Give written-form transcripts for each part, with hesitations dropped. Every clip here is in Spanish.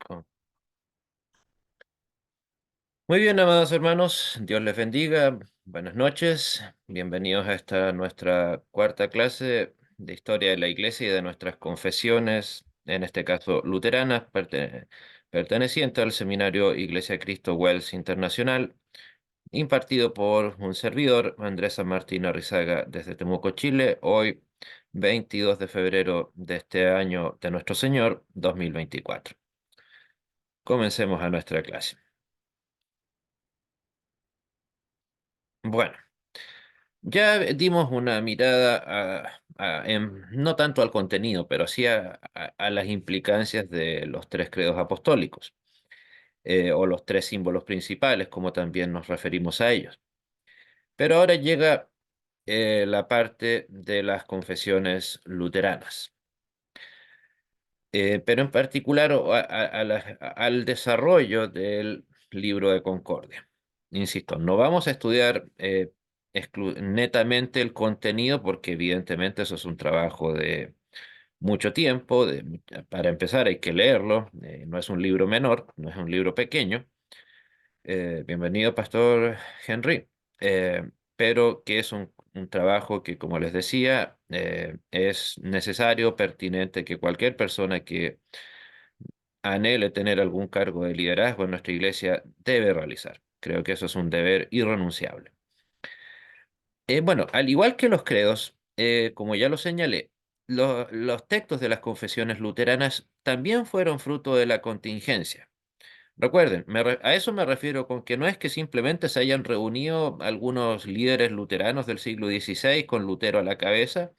Co- Muy bien, amados hermanos, Dios les bendiga, buenas noches, bienvenidos a esta nuestra cuarta clase de historia de la Iglesia y de nuestras confesiones, en este caso luteranas, perteneciente al seminario Iglesia de Cristo Wells Internacional, impartido por un servidor, Andrés San Martín Arrizaga, desde Temuco, Chile, hoy 22 de febrero de este año de nuestro Señor 2024. Comencemos a nuestra clase. Bueno. Ya dimos una mirada no tanto al contenido, pero sí a las implicancias de los tres credos apostólicos, o los tres símbolos principales, como también nos referimos a ellos. Pero ahora llega la parte de las confesiones luteranas, pero en particular al desarrollo del libro de Concordia. Insisto, no vamos a estudiar netamente el contenido porque evidentemente eso es un trabajo de mucho tiempo. Para empezar hay que leerlo, no es un libro menor, no es un libro pequeño. Bienvenido, Pastor Henry. Pero que es un trabajo que, como les decía, es necesario, pertinente, que cualquier persona que anhele tener algún cargo de liderazgo en nuestra iglesia debe realizar. Creo que eso es un deber irrenunciable. Bueno, al igual que los credos, como ya lo señalé, los textos de las confesiones luteranas también fueron fruto de la contingencia. Recuerden, a eso me refiero con que no es que simplemente se hayan reunido algunos líderes luteranos del siglo XVI con Lutero a la cabeza,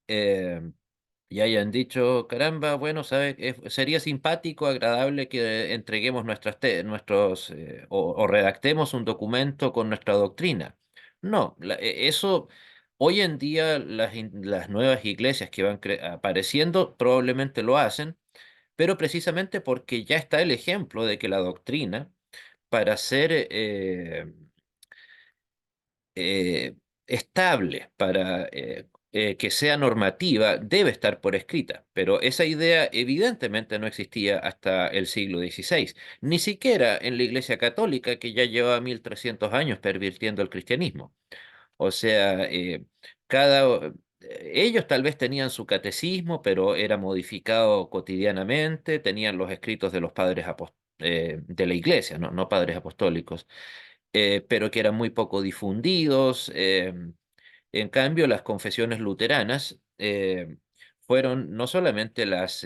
eh, y hayan dicho, caramba, bueno, ¿sabe? Sería simpático, agradable que entreguemos o redactemos un documento con nuestra doctrina. No, eso hoy en día las nuevas iglesias que van apareciendo probablemente lo hacen, pero precisamente porque ya está el ejemplo de que la doctrina, para ser estable, para que sea normativa, debe estar por escrita. Pero esa idea evidentemente no existía hasta el siglo XVI, ni siquiera en la Iglesia Católica, que ya lleva 1300 años pervirtiendo el cristianismo. O sea, cada... Ellos tal vez tenían su catecismo, pero era modificado cotidianamente, tenían los escritos de los de la iglesia, ¿no? No padres apostólicos, pero que eran muy poco difundidos. En cambio, las confesiones luteranas fueron no solamente las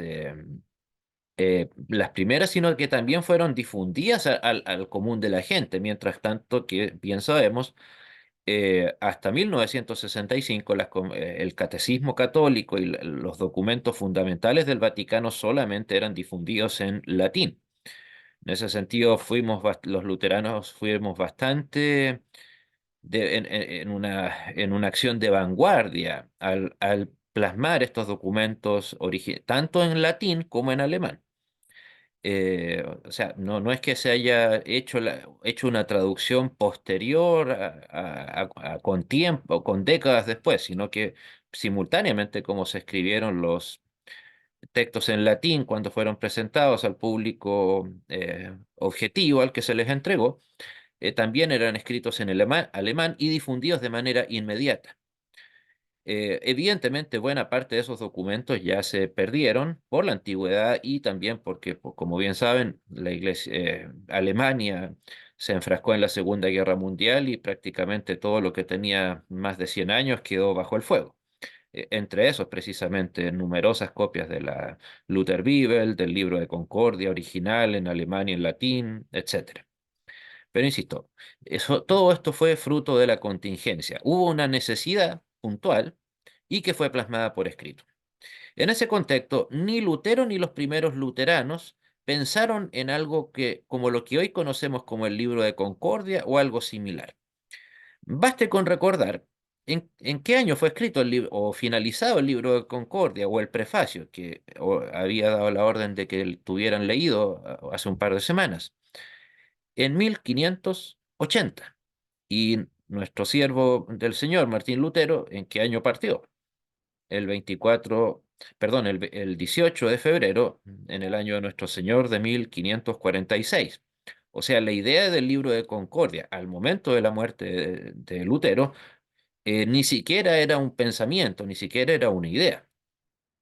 primeras, sino que también fueron difundidas al común de la gente. Mientras tanto, que bien sabemos, hasta 1965 el catecismo católico y los documentos fundamentales del Vaticano solamente eran difundidos en latín. En ese sentido, los luteranos fuimos bastante en una acción de vanguardia al plasmar estos documentos tanto en latín como en alemán. O sea, no es que se haya hecho una traducción posterior con tiempo, con décadas después, sino que simultáneamente como se escribieron los textos en latín cuando fueron presentados al público objetivo al que se les entregó, también eran escritos en alemán y difundidos de manera inmediata. Evidentemente, buena parte de esos documentos ya se perdieron por la antigüedad y también porque, como bien saben, Alemania se enfrascó en la Segunda Guerra Mundial y prácticamente todo lo que tenía más de 100 años quedó bajo el fuego. Entre esos, precisamente, numerosas copias de la Luther Bibel, del Libro de Concordia original en alemán y en latín, etcétera. Pero insisto, todo esto fue fruto de la contingencia. Hubo una necesidad puntual y que fue plasmada por escrito. En ese contexto, ni Lutero ni los primeros luteranos pensaron en algo como lo que hoy conocemos como el Libro de Concordia o algo similar. Baste con recordar en qué año fue escrito el libro o finalizado el Libro de Concordia o el prefacio, que había dado la orden de que tuvieran leído hace un par de semanas, en 1580. Y nuestro siervo del Señor, Martín Lutero, ¿en qué año partió? El 24 perdón, el 18 de febrero en el año de Nuestro Señor de 1546. O sea, la idea del libro de Concordia al momento de la muerte de Lutero ni siquiera era un pensamiento, ni siquiera era una idea.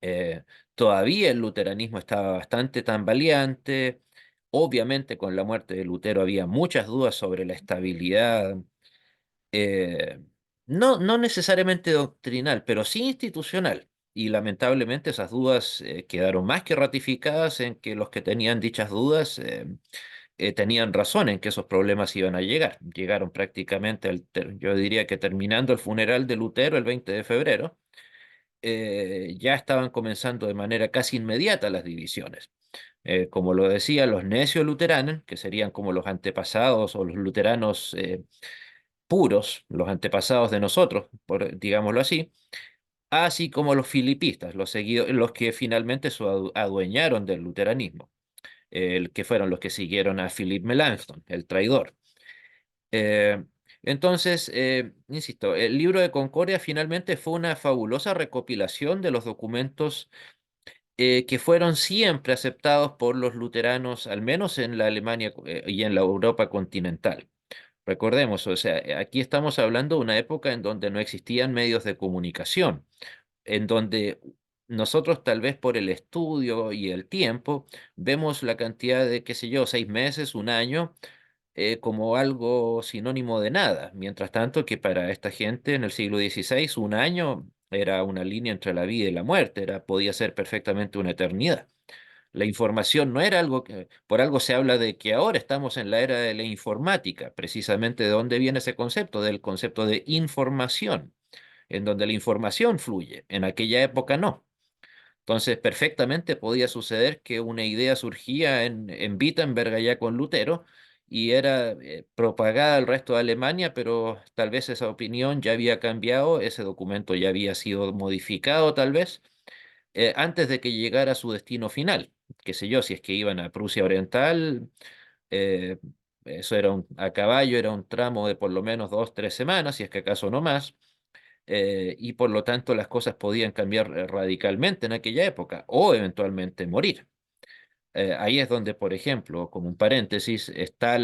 Eh, Todavía el luteranismo estaba bastante tambaleante. Obviamente con la muerte de Lutero había muchas dudas sobre la estabilidad, eh, no necesariamente doctrinal, pero sí institucional. Y lamentablemente esas dudas quedaron más que ratificadas en que los que tenían dichas dudas tenían razón en que esos problemas iban a llegar. Llegaron prácticamente, yo diría que terminando el funeral de Lutero el 20 de febrero, ya estaban comenzando de manera casi inmediata las divisiones. Como lo decía, los necios luteranos, que serían como los antepasados o los luteranos puros, los antepasados de nosotros, digámoslo así, así como los filipistas, los que finalmente se adueñaron del luteranismo, que fueron los que siguieron a Philip Melanchthon, el traidor. Eh, entonces, insisto, el libro de Concordia finalmente fue una fabulosa recopilación de los documentos que fueron siempre aceptados por los luteranos, al menos en la Alemania y en la Europa continental. Recordemos, o sea, aquí estamos hablando de una época en donde no existían medios de comunicación, en donde nosotros tal vez por el estudio y el tiempo vemos la cantidad de, qué sé yo, 6 meses, un año, como algo sinónimo de nada. Mientras tanto que para esta gente en el siglo XVI, un año era una línea entre la vida y la muerte, podía ser perfectamente una eternidad. La información no era algo que, por algo se habla de que ahora estamos en la era de la informática, precisamente de dónde viene ese concepto, del concepto de información, en donde la información fluye. En aquella época no. Entonces, perfectamente podía suceder que una idea surgía en Wittenberg allá con Lutero y era propagada al resto de Alemania, pero tal vez esa opinión ya había cambiado, ese documento ya había sido modificado tal vez antes de que llegara a su destino final. Qué sé yo, si es que iban a Prusia Oriental, eh, eso era a caballo, era un tramo de por lo menos 2, 3 semanas, si es que acaso no más, y por lo tanto las cosas podían cambiar radicalmente en aquella época o eventualmente morir. Ahí es donde, por ejemplo, como un paréntesis, está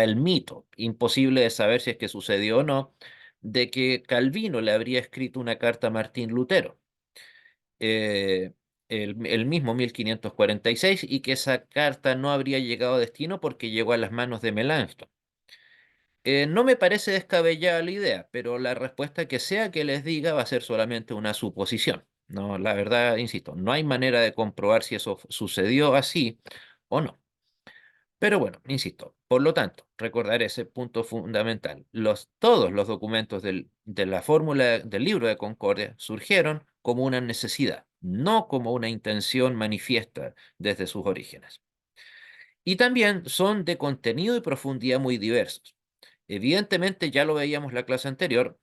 el mito, imposible de saber si es que sucedió o no, de que Calvino le habría escrito una carta a Martín Lutero eh, el mismo 1546 y que esa carta no habría llegado a destino porque llegó a las manos de Melanchthon. No me parece descabellada la idea, pero la respuesta que sea que les diga va a ser solamente una suposición. No, la verdad, insisto, no hay manera de comprobar si eso sucedió así o no. Pero bueno, insisto, por lo tanto, recordar ese punto fundamental. Todos los documentos de la fórmula del libro de Concordia surgieron como una necesidad, no como una intención manifiesta desde sus orígenes. Y también son de contenido y profundidad muy diversos. Evidentemente, ya lo veíamos la clase anterior,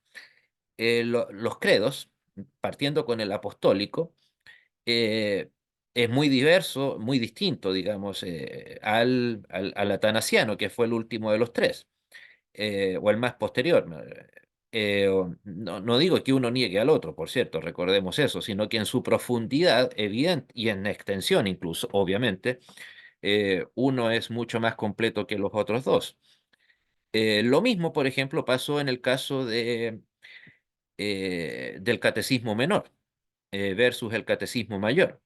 los credos, partiendo con el apostólico, eh, es muy diverso, muy distinto, digamos, al atanasiano, que fue el último de los tres, o el más posterior. ¿No? No digo que uno niegue al otro, por cierto, recordemos eso, sino que en su profundidad, evidente, y en extensión incluso, obviamente, uno es mucho más completo que los otros dos. Lo mismo, por ejemplo, pasó en el caso del catecismo menor versus el catecismo mayor.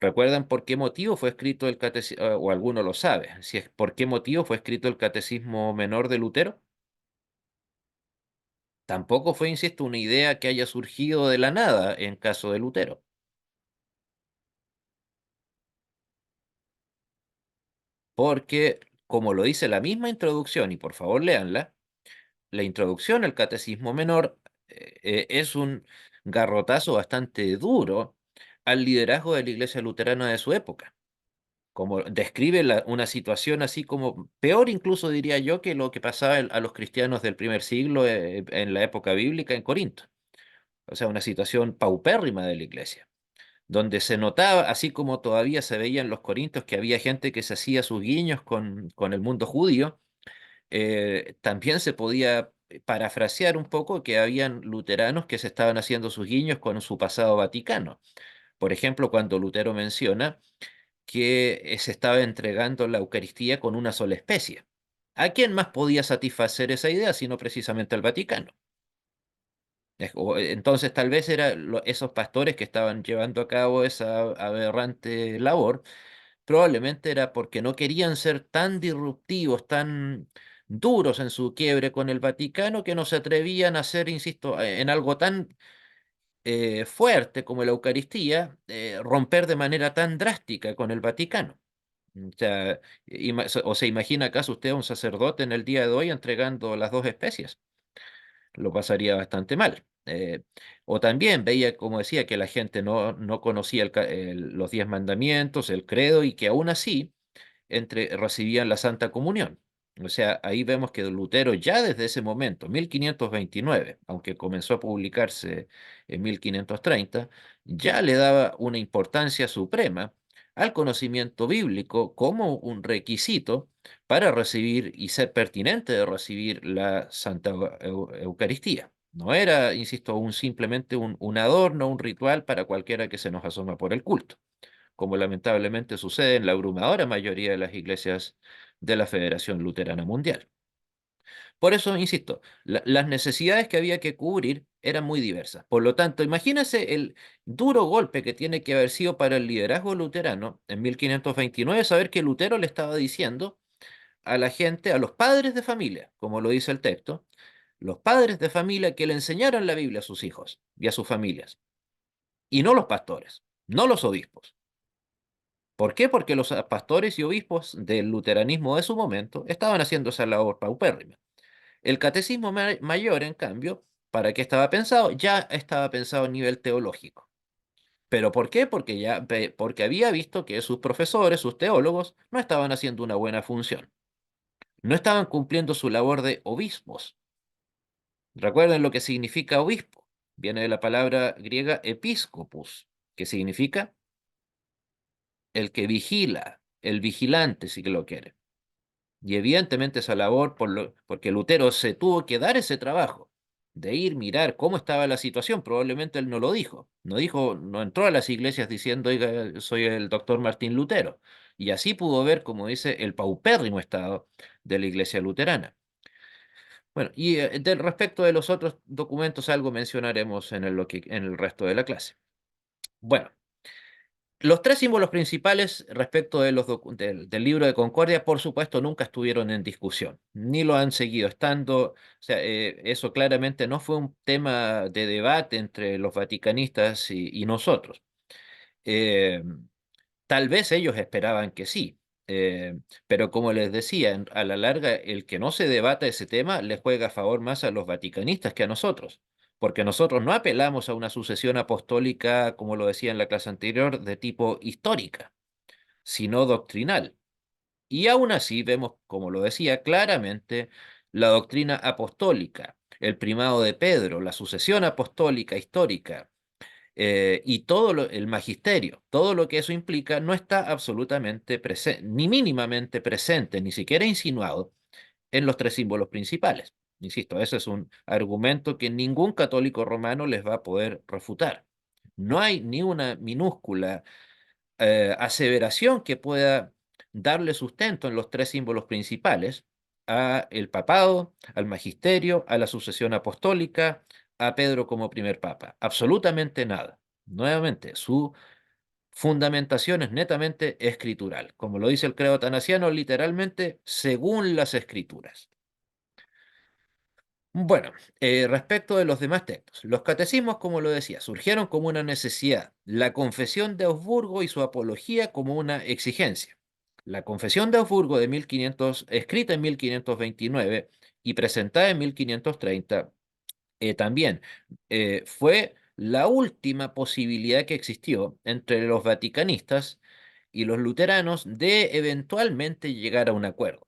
¿Recuerdan por qué motivo fue escrito el catecismo, o alguno lo sabe, si es por qué motivo fue escrito el catecismo menor de Lutero? Tampoco fue, insisto, una idea que haya surgido de la nada en caso de Lutero, porque, como lo dice la misma introducción, y por favor léanla, la introducción al catecismo menor es un garrotazo bastante duro al liderazgo de la iglesia luterana de su época. Como describe una situación así como peor incluso diría yo que lo que pasaba a los cristianos del primer siglo en la época bíblica en Corinto. O sea, una situación paupérrima de la iglesia, donde se notaba, así como todavía se veía en los Corintios, que había gente que se hacía sus guiños con el mundo judío, también se podía parafrasear un poco que habían luteranos que se estaban haciendo sus guiños con su pasado vaticano. Por ejemplo, cuando Lutero menciona que se estaba entregando la Eucaristía con una sola especie. ¿A quién más podía satisfacer esa idea sino precisamente al Vaticano? Entonces tal vez eran esos pastores que estaban llevando a cabo esa aberrante labor, probablemente era porque no querían ser tan disruptivos, tan duros en su quiebre con el Vaticano, que no se atrevían a hacer, insisto, en algo tan fuerte como la Eucaristía, romper de manera tan drástica con el Vaticano. O sea, o se imagina acaso usted a un sacerdote en el día de hoy entregando las dos especies, lo pasaría bastante mal. O también veía, como decía, que la gente no conocía los 10 mandamientos, el credo, y que aún así recibían la Santa Comunión. O sea, ahí vemos que Lutero ya desde ese momento, 1529, aunque comenzó a publicarse en 1530, ya le daba una importancia suprema al conocimiento bíblico como un requisito para recibir y ser pertinente de recibir la Santa Eucaristía. No era, insisto, simplemente un adorno, un ritual para cualquiera que se nos asoma por el culto, como lamentablemente sucede en la abrumadora mayoría de las iglesias de la Federación Luterana Mundial. Por eso, insisto, las necesidades que había que cubrir eran muy diversas. Por lo tanto, imagínense el duro golpe que tiene que haber sido para el liderazgo luterano en 1529 saber que Lutero le estaba diciendo a la gente, a los padres de familia, como lo dice el texto, los padres de familia que le enseñaran la Biblia a sus hijos y a sus familias, y no los pastores, no los obispos. ¿Por qué? Porque los pastores y obispos del luteranismo de su momento estaban haciendo esa labor paupérrima. El catecismo mayor, en cambio, ¿para qué estaba pensado? Ya estaba pensado a nivel teológico. ¿Pero por qué? Porque había visto que sus profesores, sus teólogos, no estaban haciendo una buena función. No estaban cumpliendo su labor de obispos. Recuerden lo que significa obispo. Viene de la palabra griega episcopus, que significa el que vigila, el vigilante, si que lo quiere. Y evidentemente esa labor, porque Lutero se tuvo que dar ese trabajo de ir mirar cómo estaba la situación. Probablemente él no lo dijo. No dijo, no entró a las iglesias diciendo, oiga, soy el doctor Martín Lutero. Y así pudo ver, como dice, el paupérrimo estado de la iglesia luterana. Bueno, y del respecto de los otros documentos, algo mencionaremos en el resto de la clase. Bueno. Los tres símbolos principales respecto del libro de Concordia, por supuesto, nunca estuvieron en discusión, ni lo han seguido estando. O sea, eso claramente no fue un tema de debate entre los vaticanistas y nosotros. Eh, Tal vez ellos esperaban que sí, pero como les decía, a la larga, el que no se debata ese tema le juega a favor más a los vaticanistas que a nosotros, porque nosotros no apelamos a una sucesión apostólica, como lo decía en la clase anterior, de tipo histórica, sino doctrinal. Y aún así vemos, como lo decía claramente, la doctrina apostólica, el primado de Pedro, la sucesión apostólica histórica, y el magisterio, todo lo que eso implica, no está absolutamente presente, ni mínimamente presente, ni siquiera insinuado en los tres símbolos principales. Insisto, ese es un argumento que ningún católico romano les va a poder refutar. No hay ni una minúscula aseveración que pueda darle sustento en los tres símbolos principales a el papado, al magisterio, a la sucesión apostólica, a Pedro como primer papa. Absolutamente nada. Nuevamente, su fundamentación es netamente escritural. Como lo dice el credo atanasiano, literalmente según las escrituras. Bueno, respecto de los demás textos, los catecismos, como lo decía, surgieron como una necesidad, la Confesión de Augsburgo y su apología como una exigencia. La Confesión de Augsburgo de 1500, escrita en 1529 y presentada en 1530, también fue la última posibilidad que existió entre los vaticanistas y los luteranos de eventualmente llegar a un acuerdo.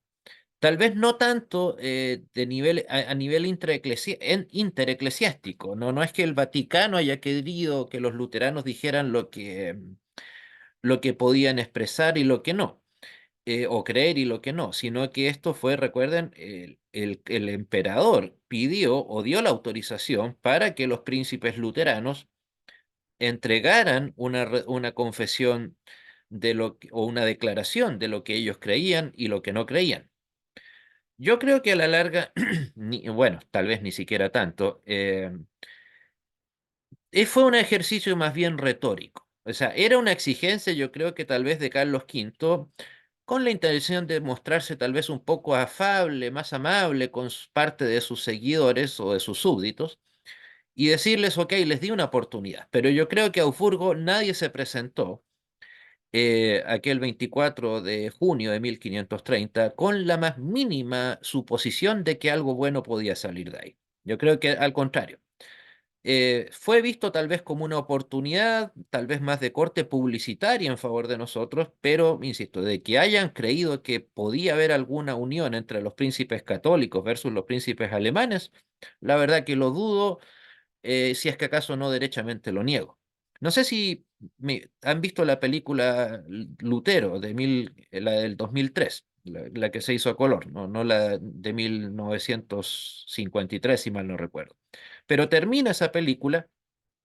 Tal vez no tanto a nivel intereclesiástico, ¿no? No es que el Vaticano haya querido que los luteranos dijeran lo que podían expresar y lo que no. o creer y lo que no, sino que esto fue, recuerden, el emperador pidió o dio la autorización para que los príncipes luteranos entregaran una confesión o una declaración de lo que ellos creían y lo que no creían. Yo creo que a la larga, bueno, tal vez ni siquiera tanto, fue un ejercicio más bien retórico. O sea, era una exigencia, yo creo que tal vez de Carlos V, con la intención de mostrarse tal vez un poco afable, más amable con parte de sus seguidores o de sus súbditos, y decirles, ok, les di una oportunidad. Pero yo creo que a Augsburgo nadie se presentó aquel 24 de junio de 1530 con la más mínima suposición de que algo bueno podía salir de ahí. Yo creo que al contrario. Fue visto tal vez como una oportunidad, tal vez más de corte publicitaria en favor de nosotros, pero, insisto, de que hayan creído que podía haber alguna unión entre los príncipes católicos versus los príncipes alemanes, la verdad que lo dudo, si es que acaso no derechamente lo niego. No sé si han visto la película Lutero la del 2003, la que se hizo a color, no la de 1953, si mal no recuerdo. Pero termina esa película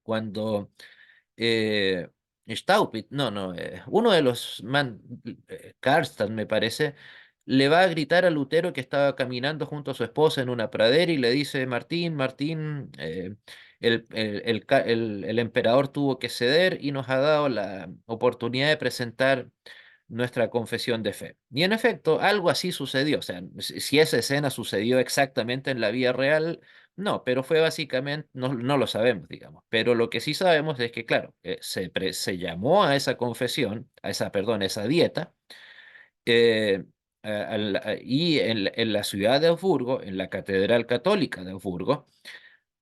cuando eh, Staupitz, uno de los Karlstadt, me parece, le va a gritar a Lutero que estaba caminando junto a su esposa en una pradera y le dice, Martín, Martín, el emperador tuvo que ceder y nos ha dado la oportunidad de presentar nuestra confesión de fe. Y en efecto, algo así sucedió. O sea, si esa escena sucedió exactamente en la vida real, no, pero fue básicamente, no lo sabemos, digamos. Pero lo que sí sabemos es que, claro, se llamó a esa confesión, perdón, a esa dieta, eh, y en la ciudad de Augsburgo, en la Catedral Católica de Augsburgo,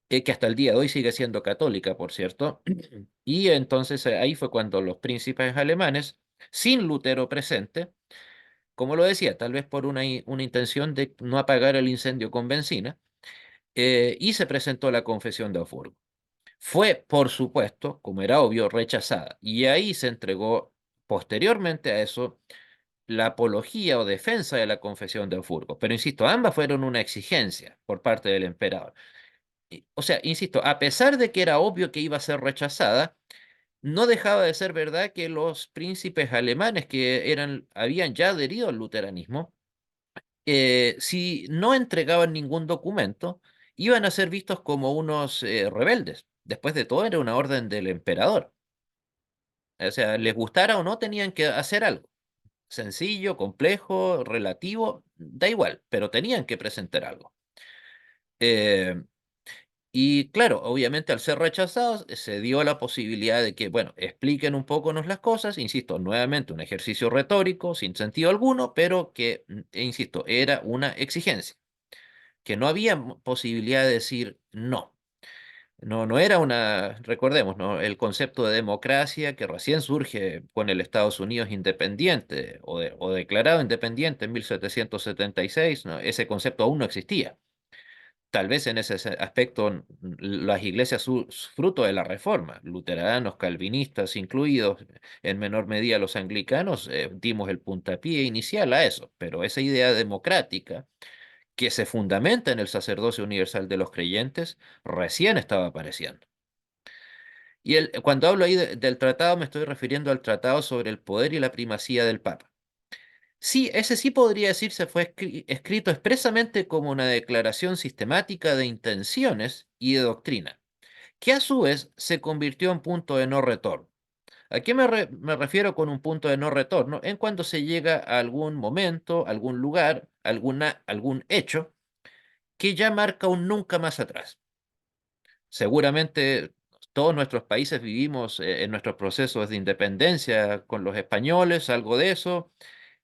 que hasta el día de hoy sigue siendo católica, por cierto, y entonces ahí fue cuando los príncipes alemanes, sin Lutero presente, como lo decía, tal vez por una intención de no apagar el incendio con benzina, y se presentó la confesión de Augsburgo. Fue, por supuesto, como era obvio, rechazada. Y ahí se entregó, posteriormente a eso, la apología o defensa de la confesión de Augsburgo. Pero insisto, ambas fueron una exigencia por parte del emperador. O sea, insisto, a pesar de que era obvio que iba a ser rechazada, no dejaba de ser verdad que los príncipes alemanes habían ya adherido al luteranismo, si no entregaban ningún documento, iban a ser vistos como unos rebeldes. Después de todo, era una orden del emperador. O sea, les gustara o no, tenían que hacer algo. Sencillo, complejo, relativo, da igual, pero tenían que presentar algo. Eh, y claro, obviamente al ser rechazados, se dio la posibilidad de que, bueno, expliquen un poco las cosas, insisto, nuevamente un ejercicio retórico, sin sentido alguno, pero que, insisto, era una exigencia, que no había posibilidad de decir no. No era recordemos, ¿no? El concepto de democracia que recién surge con el Estados Unidos independiente o declarado independiente en 1776, ¿no? Ese concepto aún no existía. Tal vez en ese aspecto las iglesias fruto de la reforma, luteranos, calvinistas incluidos, en menor medida los anglicanos, dimos el puntapié inicial a eso, pero esa idea democrática que se fundamenta en el sacerdocio universal de los creyentes, recién estaba apareciendo. Y cuando hablo ahí del tratado, me estoy refiriendo al tratado sobre el poder y la primacía del Papa. Sí, ese sí podría decirse fue escrito expresamente como una declaración sistemática de intenciones y de doctrina, que a su vez se convirtió en punto de no retorno. ¿A qué me refiero con un punto de no retorno? En cuando se llega a algún momento, algún lugar, algún hecho que ya marca un nunca más atrás. Seguramente todos nuestros países vivimos en nuestros procesos de independencia con los españoles, algo de eso,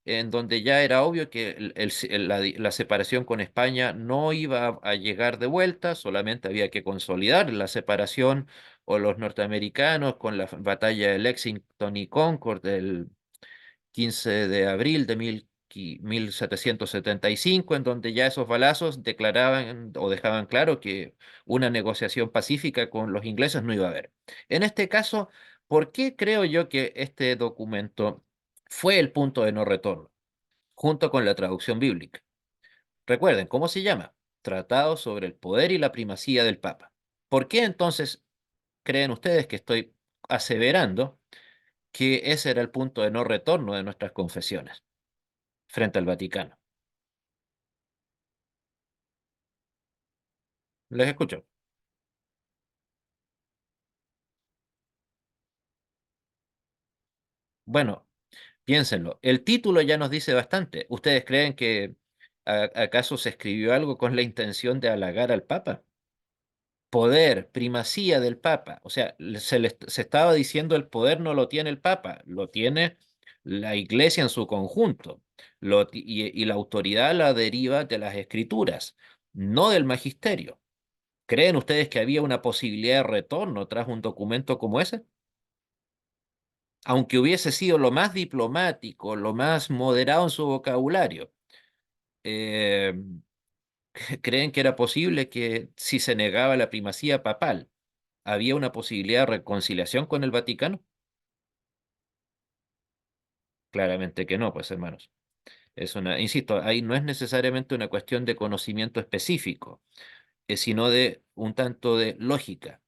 en donde ya era obvio que la separación con España no iba a llegar de vuelta, solamente había que consolidar la separación, o los norteamericanos con la batalla de Lexington y Concord del 15 de abril de 1775, en donde ya esos balazos declaraban o dejaban claro que una negociación pacífica con los ingleses no iba a haber. En este caso, ¿por qué creo yo que este documento fue el punto de no retorno? junto con la traducción bíblica. Recuerden, ¿cómo se llama? Tratado sobre el poder y la primacía del Papa. ¿Por qué entonces creen ustedes que estoy aseverando que ese era el punto de no retorno de nuestras confesiones frente al Vaticano? Les escucho. Bueno, piénsenlo. El título ya nos dice bastante. ¿Ustedes creen que acaso se escribió algo con la intención de halagar al Papa? Poder, primacía del Papa. O sea, se estaba diciendo el poder no lo tiene el Papa, lo tiene la Iglesia en su conjunto. Y la autoridad la deriva de las Escrituras, no del magisterio. ¿Creen ustedes que había una posibilidad de retorno tras un documento como ese? Aunque hubiese sido lo más diplomático, lo más moderado en su vocabulario, eh, ¿creen que era posible que si se negaba la primacía papal, había una posibilidad de reconciliación con el Vaticano? Claramente que no, pues hermanos. Insisto, ahí no es necesariamente una cuestión de conocimiento específico, sino de un tanto de lógica.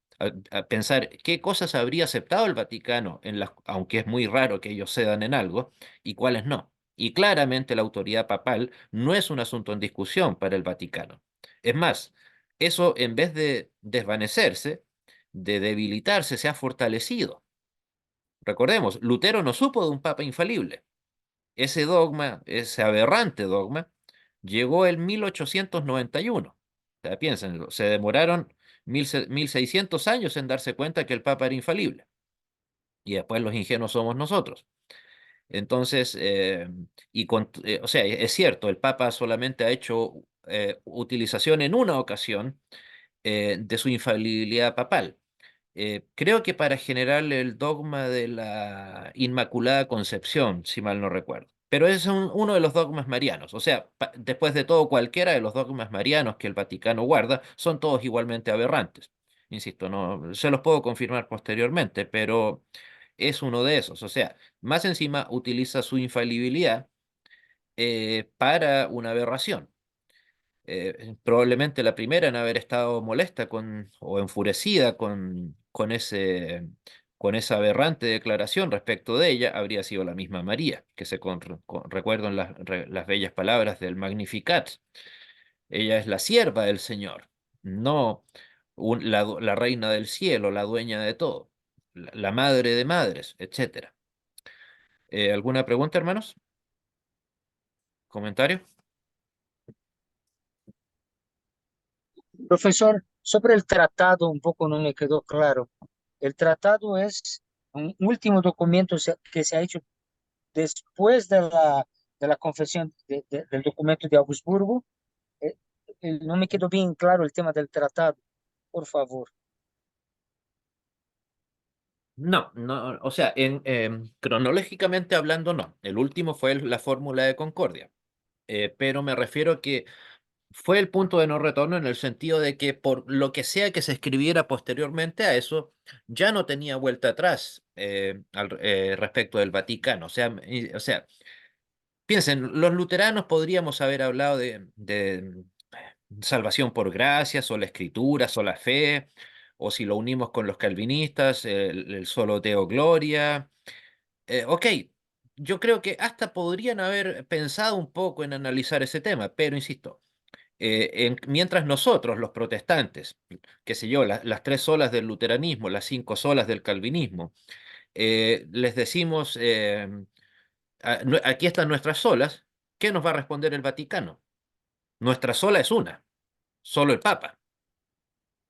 A pensar qué cosas habría aceptado el Vaticano, aunque es muy raro que ellos cedan en algo, y cuáles no. Y claramente la autoridad papal no es un asunto en discusión para el Vaticano. Es más, eso en vez de desvanecerse, de debilitarse, se ha fortalecido. Recordemos, Lutero no supo de un papa infalible. Ese dogma, ese aberrante dogma, llegó en 1891. O sea, piénsenlo, se demoraron 1600 años en darse cuenta que el Papa era infalible. Y después los ingenuos somos nosotros. Entonces, o sea, es cierto, el Papa solamente ha hecho utilización en una ocasión de su infalibilidad papal. Creo que para generar el dogma de la Inmaculada Concepción, si mal no recuerdo. Pero es uno de los dogmas marianos. O sea, después de todo, cualquiera de los dogmas marianos que el Vaticano guarda son todos igualmente aberrantes. Insisto, no se los puedo confirmar posteriormente, pero es uno de esos. O sea, más encima utiliza su infalibilidad para una aberración. Probablemente la primera en haber estado molesta o enfurecida con esa aberrante declaración respecto de ella habría sido la misma María, que recuerdo en las bellas palabras del Magnificat. Ella es la sierva del Señor, no la reina del cielo, la dueña de todo, la madre de madres, etcétera. ¿Alguna pregunta, hermanos? ¿Comentario? Profesor, sobre el tratado un poco no me quedó claro. El tratado es un último documento que se ha hecho después de la confesión del documento de Augsburgo. Eh, no me quedó bien claro el tema del tratado, por favor. No, no, o sea, cronológicamente hablando, no. El último fue la fórmula de Concordia. Pero me refiero que fue el punto de no retorno en el sentido de que por lo que sea que se escribiera posteriormente a eso, ya no tenía vuelta atrás respecto del Vaticano. O sea, piensen, los luteranos podríamos haber hablado de salvación por gracia, sola escritura, sola fe, o si lo unimos con los calvinistas, el solo Deo Gloria. Ok, yo creo que hasta podrían haber pensado un poco en analizar ese tema, pero insisto, mientras nosotros, los protestantes, qué sé yo, las tres solas del luteranismo, las cinco solas del calvinismo, les decimos, aquí están nuestras solas, ¿qué nos va a responder el Vaticano? Nuestra sola es una, solo el Papa.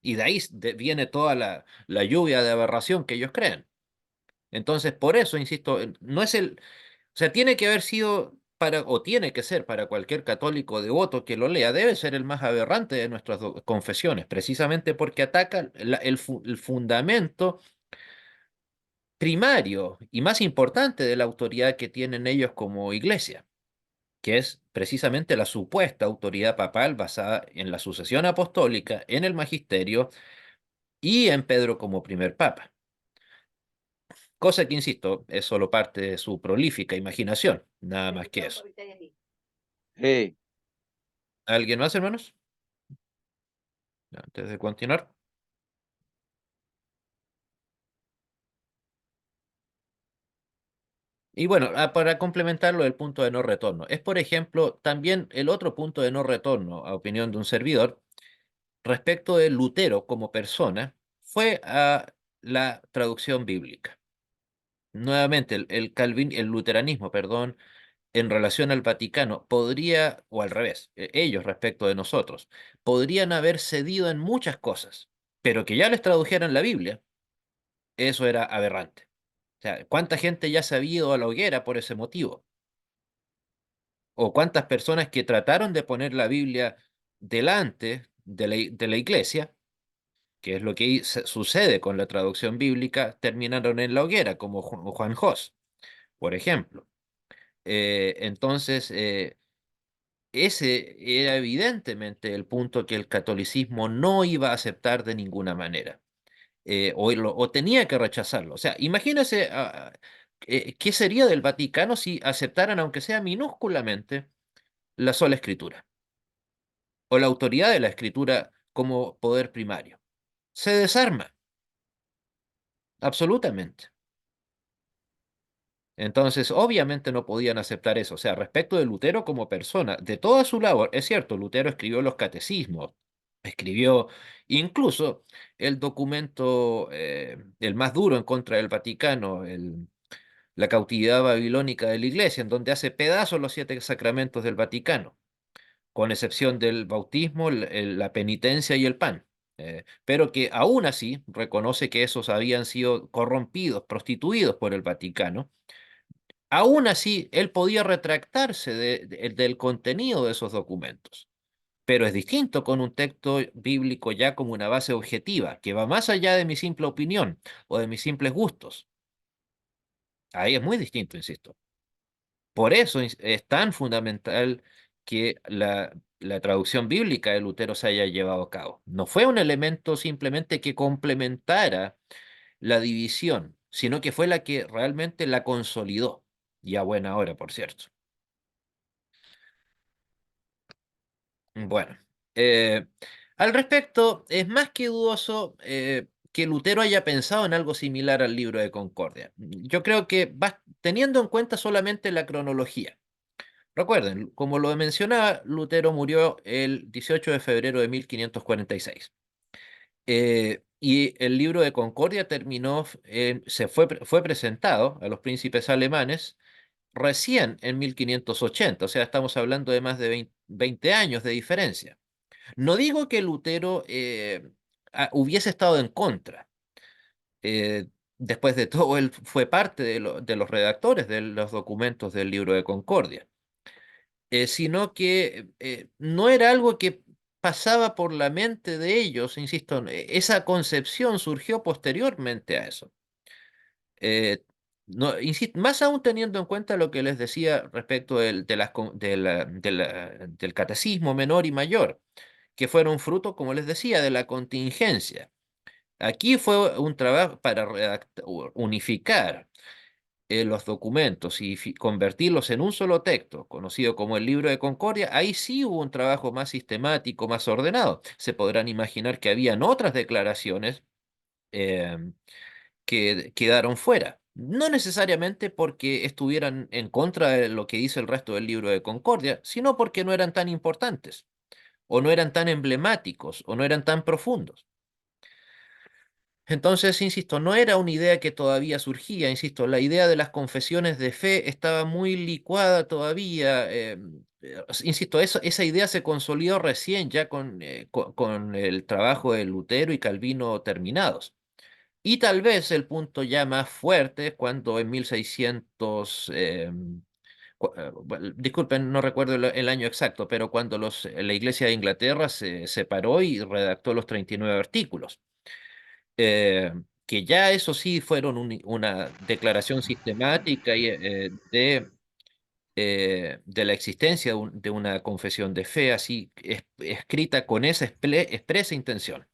Y de ahí viene toda la lluvia de aberración que ellos creen. Entonces, por eso, insisto, no es o sea, tiene que haber sido o tiene que ser para cualquier católico devoto que lo lea, debe ser el más aberrante de nuestras confesiones, precisamente porque ataca el fundamento primario y más importante de la autoridad que tienen ellos como iglesia, que es precisamente la supuesta autoridad papal basada en la sucesión apostólica, en el magisterio y en Pedro como primer papa. Cosa que, insisto, es solo parte de su prolífica imaginación, nada más que eso. Sí. ¿Alguien más, hermanos? Antes de continuar. Y bueno, para complementarlo, el punto de no retorno. Es, por ejemplo, también el otro punto de no retorno, a opinión de un servidor, respecto de Lutero como persona, fue a la traducción bíblica. Nuevamente, el luteranismo, perdón, en relación al Vaticano, podría, o al revés, ellos respecto de nosotros, podrían haber cedido en muchas cosas, pero que ya les tradujeran la Biblia, eso era aberrante. O sea, ¿cuánta gente ya se había ido a la hoguera por ese motivo? ¿O cuántas personas que trataron de poner la Biblia delante de la iglesia, que es lo que sucede con la traducción bíblica, terminaron en la hoguera, como Juan Hus, por ejemplo? Entonces, ese era evidentemente el punto que el catolicismo no iba a aceptar de ninguna manera, o tenía que rechazarlo. O sea, imagínese qué sería del Vaticano si aceptaran, aunque sea minúsculamente, la sola escritura, o la autoridad de la escritura como poder primario. Se desarma, absolutamente. Entonces, obviamente no podían aceptar eso. O sea, respecto de Lutero como persona, de toda su labor, es cierto, Lutero escribió los catecismos, escribió incluso el documento, el más duro en contra del Vaticano, la cautividad babilónica de la Iglesia, en donde hace pedazos los siete sacramentos del Vaticano, con excepción del bautismo, la penitencia y el pan. Pero que aún así reconoce que esos habían sido corrompidos, prostituidos por el Vaticano. Aún así, él podía retractarse del contenido de esos documentos, pero es distinto con un texto bíblico ya como una base objetiva, que va más allá de mi simple opinión o de mis simples gustos. Ahí es muy distinto, insisto. Por eso es tan fundamental que la traducción bíblica de Lutero se haya llevado a cabo. No fue un elemento simplemente que complementara la división, sino que fue la que realmente la consolidó. Y a buena hora, por cierto. Bueno, eh, al respecto, es más que dudoso que Lutero haya pensado en algo similar al libro de Concordia. Yo creo que teniendo en cuenta solamente la cronología. Recuerden, como lo mencionaba, Lutero murió el 18 de febrero de 1546. Y el libro de Concordia terminó, fue presentado a los príncipes alemanes recién en 1580, o sea, estamos hablando de más de 20 años de diferencia. No digo que Lutero hubiese estado en contra. eh, Después de todo, él fue parte de los redactores de los documentos del libro de Concordia, sino que no era algo que pasaba por la mente de ellos, insisto, esa concepción surgió posteriormente a eso. Eh, no, insisto, más aún teniendo en cuenta lo que les decía respecto del catecismo menor y mayor, que fueron fruto, como les decía, de la contingencia. Aquí fue un trabajo para unificar los documentos y convertirlos en un solo texto, conocido como el Libro de Concordia. Ahí sí hubo un trabajo más sistemático, más ordenado. Se podrán imaginar que habían otras declaraciones eh, que quedaron fuera. No necesariamente porque estuvieran en contra de lo que dice el resto del Libro de Concordia, sino porque no eran tan importantes, o no eran tan emblemáticos, o no eran tan profundos. Entonces, insisto, no era una idea que todavía surgía, insisto, la idea de las confesiones de fe estaba muy licuada todavía. Insisto, esa idea se consolidó recién ya con el trabajo de Lutero y Calvino terminados. Y tal vez el punto ya más fuerte es cuando en 1600, bueno, disculpen, no recuerdo el año exacto, pero cuando la Iglesia de Inglaterra se separó y redactó los 39 artículos, eh, que ya eso sí fueron una declaración sistemática de la existencia de una confesión de fe así escrita con esa expresa intención.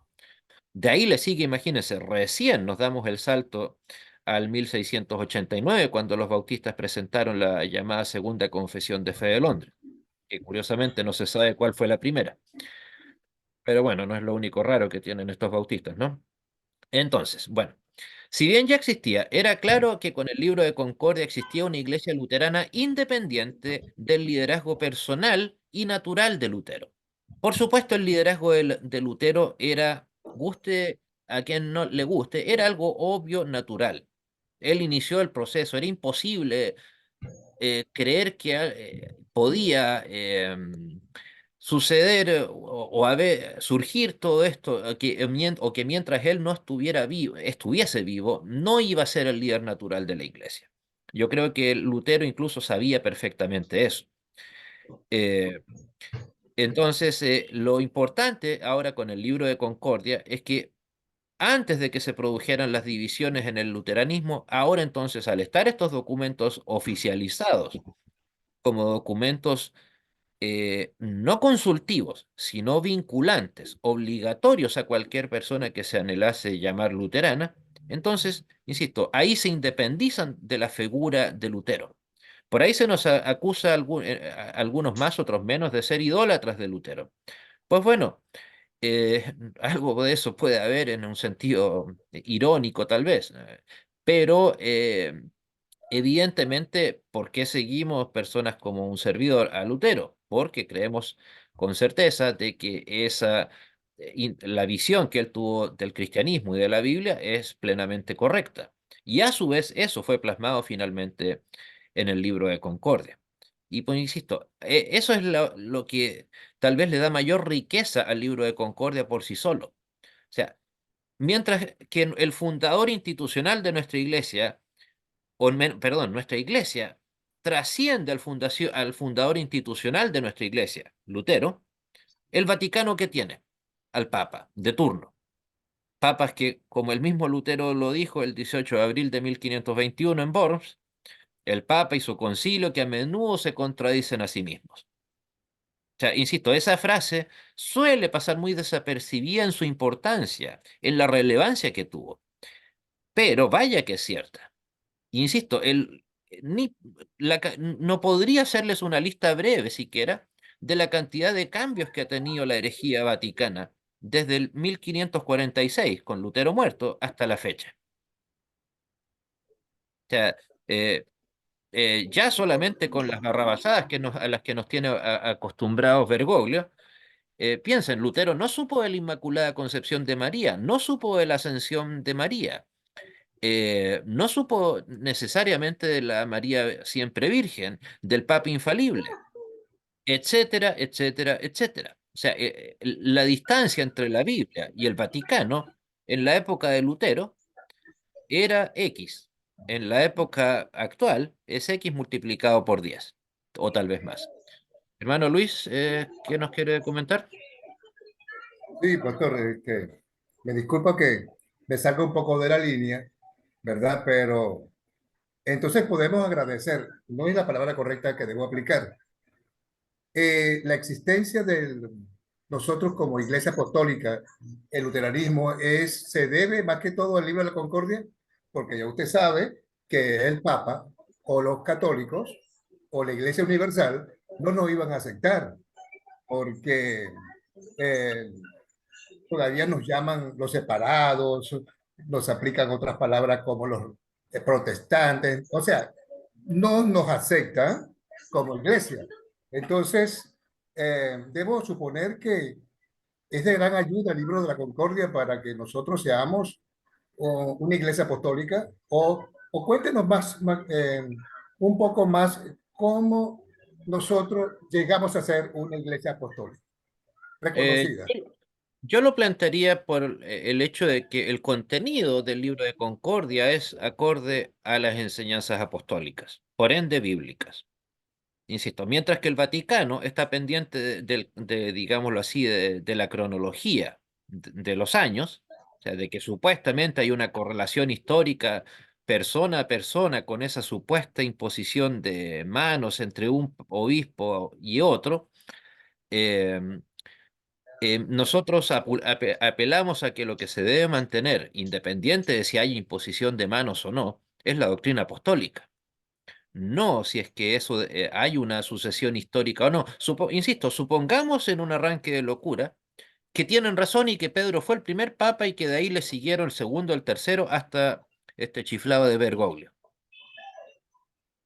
De ahí le sigue, imagínense, recién nos damos el salto al 1689, cuando los bautistas presentaron la llamada Segunda Confesión de Fe de Londres. que curiosamente no se sabe cuál fue la primera. Pero bueno, no es lo único raro que tienen estos bautistas, ¿no? Entonces, bueno, si bien ya existía, era claro que con el Libro de Concordia existía una iglesia luterana independiente del liderazgo personal y natural de Lutero. Por supuesto, el liderazgo de Lutero era, guste a quien no le guste, era algo obvio, natural. Él inició el proceso, era imposible creer que podía suceder o surgir todo esto, o que mientras él no estuviera vivo, estuviese vivo, no iba a ser el líder natural de la iglesia. Yo creo que Lutero incluso sabía perfectamente eso. Eh, entonces, lo importante ahora con el libro de Concordia es que antes de que se produjeran las divisiones en el luteranismo, ahora entonces, al estar estos documentos oficializados como documentos no consultivos, sino vinculantes, obligatorios a cualquier persona que se anhelase llamar luterana, entonces, insisto, ahí se independizan de la figura de Lutero. Por ahí se nos acusa a algunos más, otros menos, de ser idólatras de Lutero. Pues bueno, algo de eso puede haber en un sentido irónico tal vez, pero evidentemente, ¿por qué seguimos personas como un servidor a Lutero? Porque creemos con certeza de que la visión que él tuvo del cristianismo y de la Biblia es plenamente correcta. Y a su vez, eso fue plasmado finalmente en el libro de Concordia. Y pues insisto, eso es lo que tal vez le da mayor riqueza al libro de Concordia por sí solo. O sea, mientras que el fundador institucional de nuestra iglesia perdón, nuestra iglesia trasciende al fundador institucional de nuestra iglesia, Lutero, el Vaticano que tiene al Papa de turno. Papas que, como el mismo Lutero lo dijo el 18 de abril de 1521 en Worms, el Papa y su concilio que a menudo se contradicen a sí mismos. O sea, insisto, esa frase suele pasar muy desapercibida en su importancia, en la relevancia que tuvo, pero vaya que es cierta. Insisto, ni, no podría hacerles una lista breve siquiera de la cantidad de cambios que ha tenido la herejía vaticana desde el 1546, con Lutero muerto, hasta la fecha. O sea, eh, ya solamente con las barrabasadas a las que nos tiene acostumbrados Bergoglio, piensen, Lutero no supo de la Inmaculada Concepción de María, no supo de la Ascensión de María, no supo necesariamente de la María siempre Virgen, del Papa infalible, etcétera, etcétera, etcétera. O sea, la distancia entre la Biblia y el Vaticano en la época de Lutero era X. En la época actual es X multiplicado por 10 o tal vez más. Hermano Luis, ¿qué nos quiere comentar? Sí, pastor, que me disculpa que me salga un poco de la línea, ¿verdad? Pero entonces podemos agradecer, no es la palabra correcta que debo aplicar, la existencia de nosotros como Iglesia Apostólica, el luteranismo se debe más que todo al libro de la Concordia, porque ya usted sabe que el Papa o los católicos o la Iglesia Universal no nos iban a aceptar, porque eh, todavía nos llaman los separados, nos aplican otras palabras como los protestantes, o sea, no nos aceptan como iglesia. Entonces, debo suponer que es de gran ayuda el libro de la Concordia para que nosotros seamos una iglesia apostólica o cuéntenos un poco más cómo nosotros llegamos a ser una iglesia apostólica Eh, reconocida. Yo lo plantearía por el hecho de que el contenido del libro de Concordia es acorde a las enseñanzas apostólicas, por ende bíblicas. Insisto, mientras que el Vaticano está pendiente digámoslo así, de la cronología de los años, o sea, de que supuestamente hay una correlación histórica persona a persona con esa supuesta imposición de manos entre un obispo y otro. eh, Nosotros apelamos a que lo que se debe mantener, independiente de si hay imposición de manos o no, es la doctrina apostólica. no si es que eso hay una sucesión histórica o no. Insisto, supongamos en un arranque de locura que tienen razón y que Pedro fue el primer papa y que de ahí le siguieron el segundo, el tercero, hasta este chiflado de Bergoglio.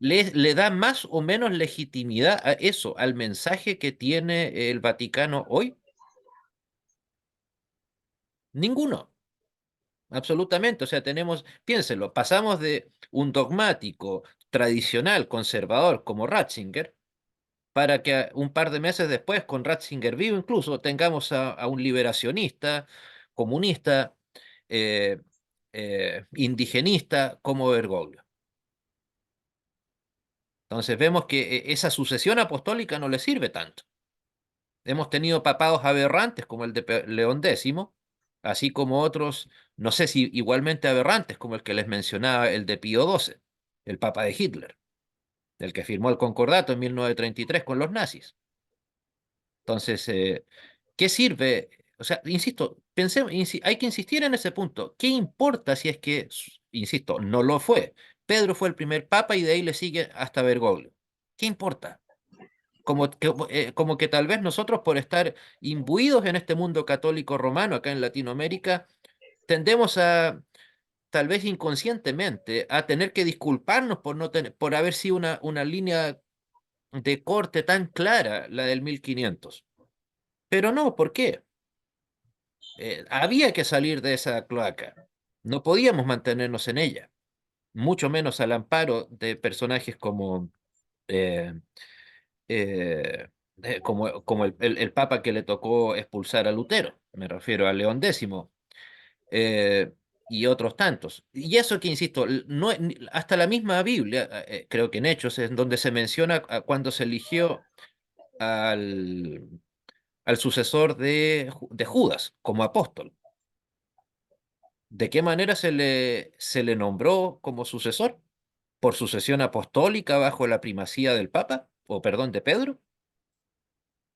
¿Le da más o menos legitimidad a eso, al mensaje que tiene el Vaticano hoy? Ninguno, absolutamente. O sea, piénselo, pasamos de un dogmático tradicional conservador como Ratzinger, para que un par de meses después, con Ratzinger vivo incluso, tengamos a un liberacionista, comunista, eh, indigenista como Bergoglio. Entonces vemos que esa sucesión apostólica no le sirve tanto. Hemos tenido papados aberrantes como el de León X, así como otros, no sé si igualmente aberrantes como el que les mencionaba, el de Pío XII, el papa de Hitler, el que firmó el concordato en 1933 con los nazis. Entonces, ¿qué sirve? O sea, insisto, hay que insistir en ese punto. ¿Qué importa si es que, insisto, no lo fue? Pedro fue el primer papa y de ahí le sigue hasta Bergoglio. ¿Qué importa? Como que tal vez nosotros por estar imbuidos en este mundo católico romano acá en Latinoamérica, tendemos a, tal vez inconscientemente, a tener que disculparnos por, no tener, por haber sido una línea de corte tan clara, la del 1500. Pero no, ¿por qué? Había que salir de esa cloaca. No podíamos mantenernos en ella, mucho menos al amparo de personajes eh, como el papa que le tocó expulsar a Lutero, me refiero a León X, eh, y otros tantos. Y eso que, insisto, no, hasta la misma Biblia, creo que en Hechos, es donde se menciona cuando se eligió al, al sucesor de Judas como apóstol. ¿De qué manera se le nombró como sucesor? ¿Por sucesión apostólica bajo la primacía del Papa? O perdón, de Pedro.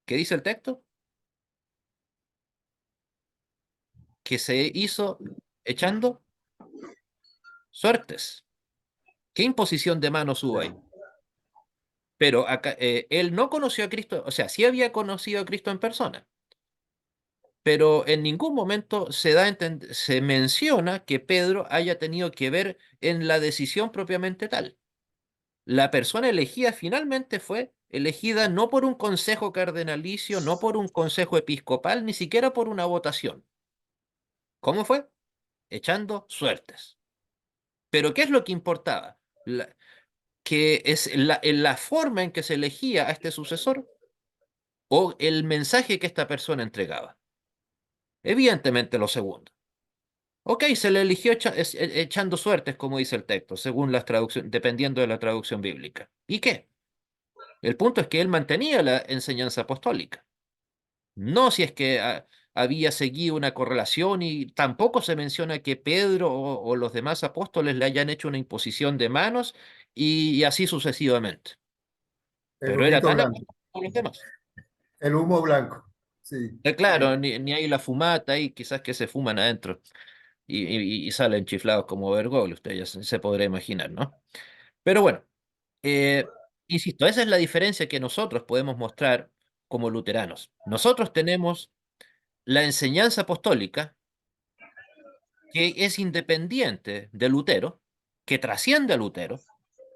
¿Qué dice el texto? Que se hizo echando suertes. ¿Qué imposición de manos hubo ahí? Pero acá, él no conoció a Cristo, o sea, sí había conocido a Cristo en persona, pero en ningún momento se menciona que Pedro haya tenido que ver en la decisión propiamente tal. La persona elegida finalmente fue elegida no por un consejo cardenalicio, no por un consejo episcopal, ni siquiera por una votación. ¿Cómo fue? Echando suertes. Pero ¿qué es lo que importaba? Que es la forma en que se elegía a este sucesor o el mensaje que esta persona entregaba. Evidentemente lo segundo. Ok, se le eligió echando suertes, como dice el texto, según las traducciones, dependiendo de la traducción bíblica. ¿Y qué? El punto es que él mantenía la enseñanza apostólica. No si es que había seguido una correlación y tampoco se menciona que Pedro o los demás apóstoles le hayan hecho una imposición de manos y así sucesivamente. El Pero era humito tan blanco, apóstol como los demás. el humo blanco. Sí, Claro, ni hay la fumata ahí, quizás que se fuman adentro y salen chiflados como Bergoglio, usted ya se podrá imaginar, ¿no? Pero bueno, eh, insisto, esa es la diferencia que nosotros podemos mostrar como luteranos. Nosotros tenemos la enseñanza apostólica que es independiente de Lutero, que trasciende a Lutero,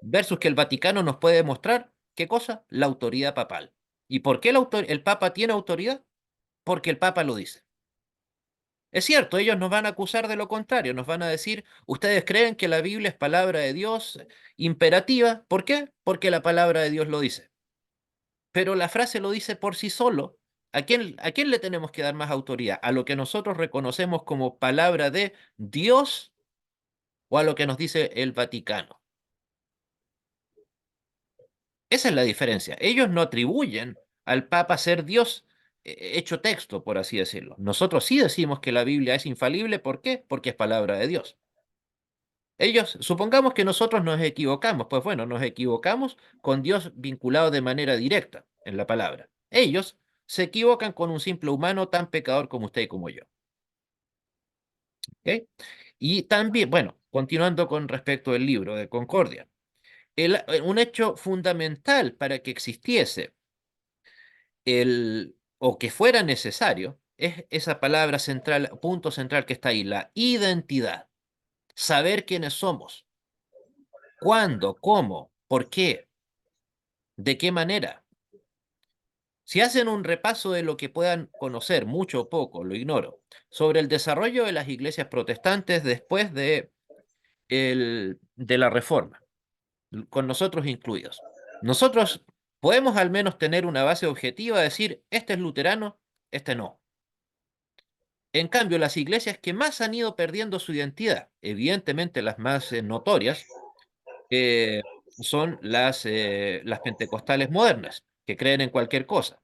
versus que el Vaticano nos puede mostrar, ¿qué cosa? La autoridad papal. ¿Y por qué el Papa tiene autoridad? Porque el Papa lo dice. Es cierto, ellos nos van a acusar de lo contrario, nos van a decir, ustedes creen que la Biblia es palabra de Dios imperativa, ¿por qué? Porque la palabra de Dios lo dice. Pero la frase lo dice por sí solo. ¿A quién le tenemos que dar más autoridad? ¿A lo que nosotros reconocemos como palabra de Dios o a lo que nos dice el Vaticano? Esa es la diferencia. Ellos no atribuyen al Papa ser Dios hecho texto, por así decirlo. Nosotros sí decimos que la Biblia es infalible. ¿Por qué? Porque es palabra de Dios. Ellos, supongamos que nosotros nos equivocamos, pues bueno, nos equivocamos con Dios vinculado de manera directa en la palabra. Ellos se equivocan con un simple humano tan pecador como usted y como yo. ¿Ok? Y también, bueno, continuando con respecto del libro de Concordia, Un hecho fundamental para que existiese o que fuera necesario es esa palabra central, punto central que está ahí, la identidad. Saber quiénes somos, cuándo, cómo, por qué, de qué manera. Si hacen un repaso de lo que puedan conocer, mucho o poco, lo ignoro, sobre el desarrollo de las iglesias protestantes después de la Reforma, con nosotros incluidos. Nosotros podemos al menos tener una base objetiva, decir, este es luterano, este no. En cambio, las iglesias que más han ido perdiendo su identidad, evidentemente las más notorias, eh, son las pentecostales modernas, que creen en cualquier cosa.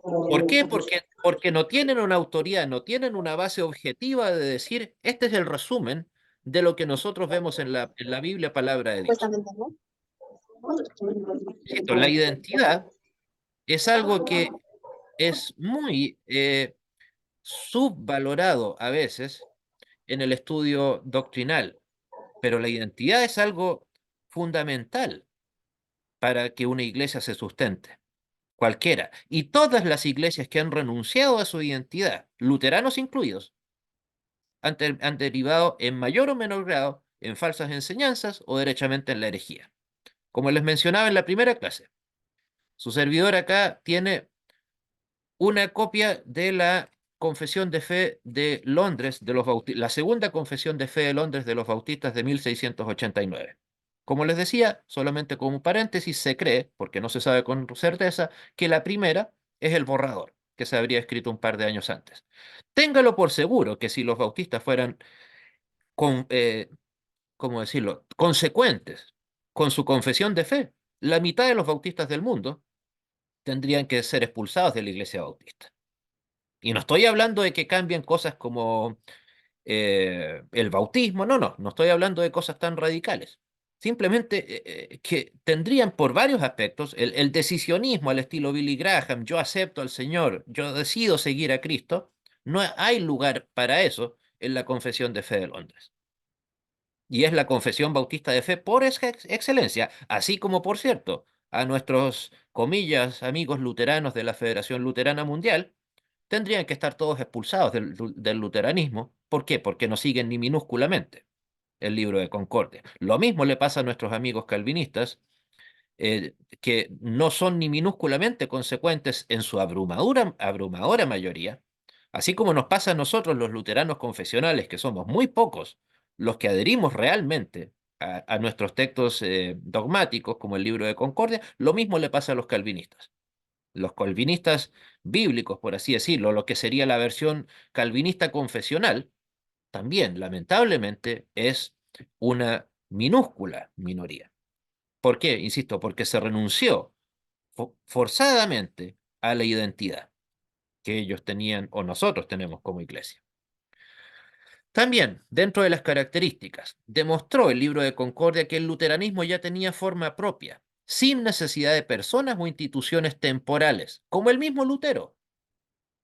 ¿Por qué? Porque no tienen una autoridad, no tienen una base objetiva de decir, este es el resumen de lo que nosotros vemos en la Biblia, palabra de Dios. Insisto, la identidad es algo que es muy subvalorado a veces en el estudio doctrinal, pero la identidad es algo fundamental para que una iglesia se sustente, cualquiera. Y todas las iglesias que han renunciado a su identidad, luteranos incluidos, han derivado en mayor o menor grado en falsas enseñanzas o derechamente en la herejía. Como les mencionaba en la primera clase, su servidor acá tiene una copia de la Confesión de Fe de Londres, la segunda Confesión de Fe de Londres de los Bautistas de 1689. Como les decía, solamente como un paréntesis, se cree, porque no se sabe con certeza, que la primera es el borrador, que se habría escrito un par de años antes. Téngalo por seguro que si los bautistas fueran, con, ¿cómo decirlo?, consecuentes con su confesión de fe, la mitad de los bautistas del mundo tendrían que ser expulsados de la iglesia bautista. Y no estoy hablando de que cambien cosas como el bautismo, no estoy hablando de cosas tan radicales. Simplemente que tendrían por varios aspectos el decisionismo al estilo Billy Graham, yo acepto al Señor, yo decido seguir a Cristo, no hay lugar para eso en la Confesión de Fe de Londres. Y es la confesión bautista de fe por excelencia, así como, por cierto, a nuestros, comillas, amigos luteranos de la Federación Luterana Mundial, tendrían que estar todos expulsados del luteranismo. ¿Por qué? Porque no siguen ni minúsculamente el libro de Concordia. Lo mismo le pasa a nuestros amigos calvinistas, que no son ni minúsculamente consecuentes en su abrumadora mayoría, así como nos pasa a nosotros los luteranos confesionales, que somos muy pocos los que adherimos realmente a nuestros textos dogmáticos, como el libro de Concordia, lo mismo le pasa a los calvinistas. Los calvinistas bíblicos, por así decirlo, lo que sería la versión calvinista confesional, también lamentablemente es una minúscula minoría. ¿Por qué? Insisto, porque se renunció forzadamente a la identidad que ellos tenían o nosotros tenemos como iglesia. También, dentro de las características, demostró el libro de Concordia que el luteranismo ya tenía forma propia, sin necesidad de personas o instituciones temporales, como el mismo Lutero.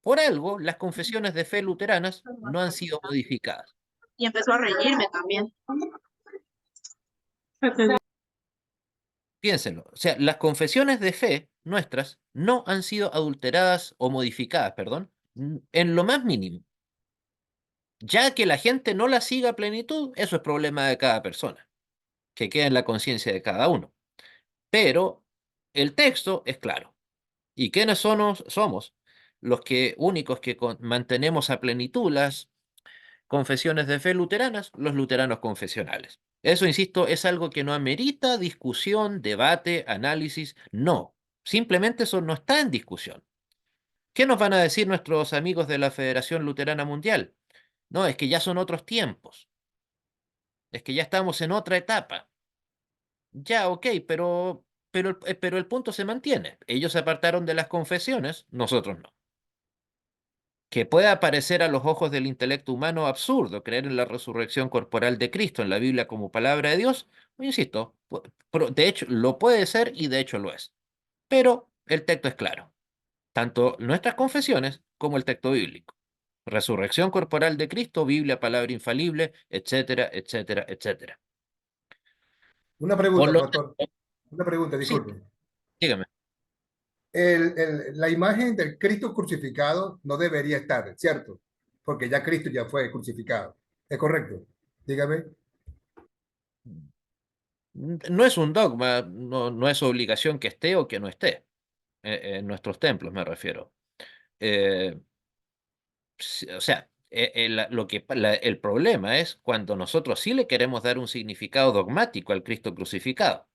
Por algo, las confesiones de fe luteranas no han sido modificadas. Y empezó a reírme también. Piénsenlo, o sea, las confesiones de fe nuestras no han sido adulteradas o modificadas, perdón, en lo más mínimo. Ya que la gente no la siga a plenitud, eso es problema de cada persona, que queda en la conciencia de cada uno. Pero el texto es claro. ¿Y quiénes somos los únicos que mantenemos a plenitud las confesiones de fe luteranas? Los luteranos confesionales. Eso, insisto, es algo que no amerita discusión, debate, análisis. No, simplemente eso no está en discusión. ¿Qué nos van a decir nuestros amigos de la Federación Luterana Mundial? No, es que ya son otros tiempos. Es que ya estamos en otra etapa. Ya, ok, pero el punto se mantiene. Ellos se apartaron de las confesiones, nosotros no. Que pueda parecer a los ojos del intelecto humano absurdo creer en la resurrección corporal de Cristo en la Biblia como palabra de Dios, insisto, de hecho lo puede ser y de hecho lo es. Pero el texto es claro, tanto nuestras confesiones como el texto bíblico. Resurrección corporal de Cristo, Biblia, palabra infalible, etcétera, etcétera, etcétera. Una Por pregunta, lo pastor. Una pregunta, sí, disculpe. dígame. La imagen del Cristo crucificado no debería estar, ¿cierto? Porque ya Cristo ya fue crucificado. ¿Es correcto? Dígame. No es un dogma, no es obligación que esté o que no esté. En nuestros templos me refiero. Eh, o sea, el problema es cuando nosotros sí le queremos dar un significado dogmático al Cristo crucificado,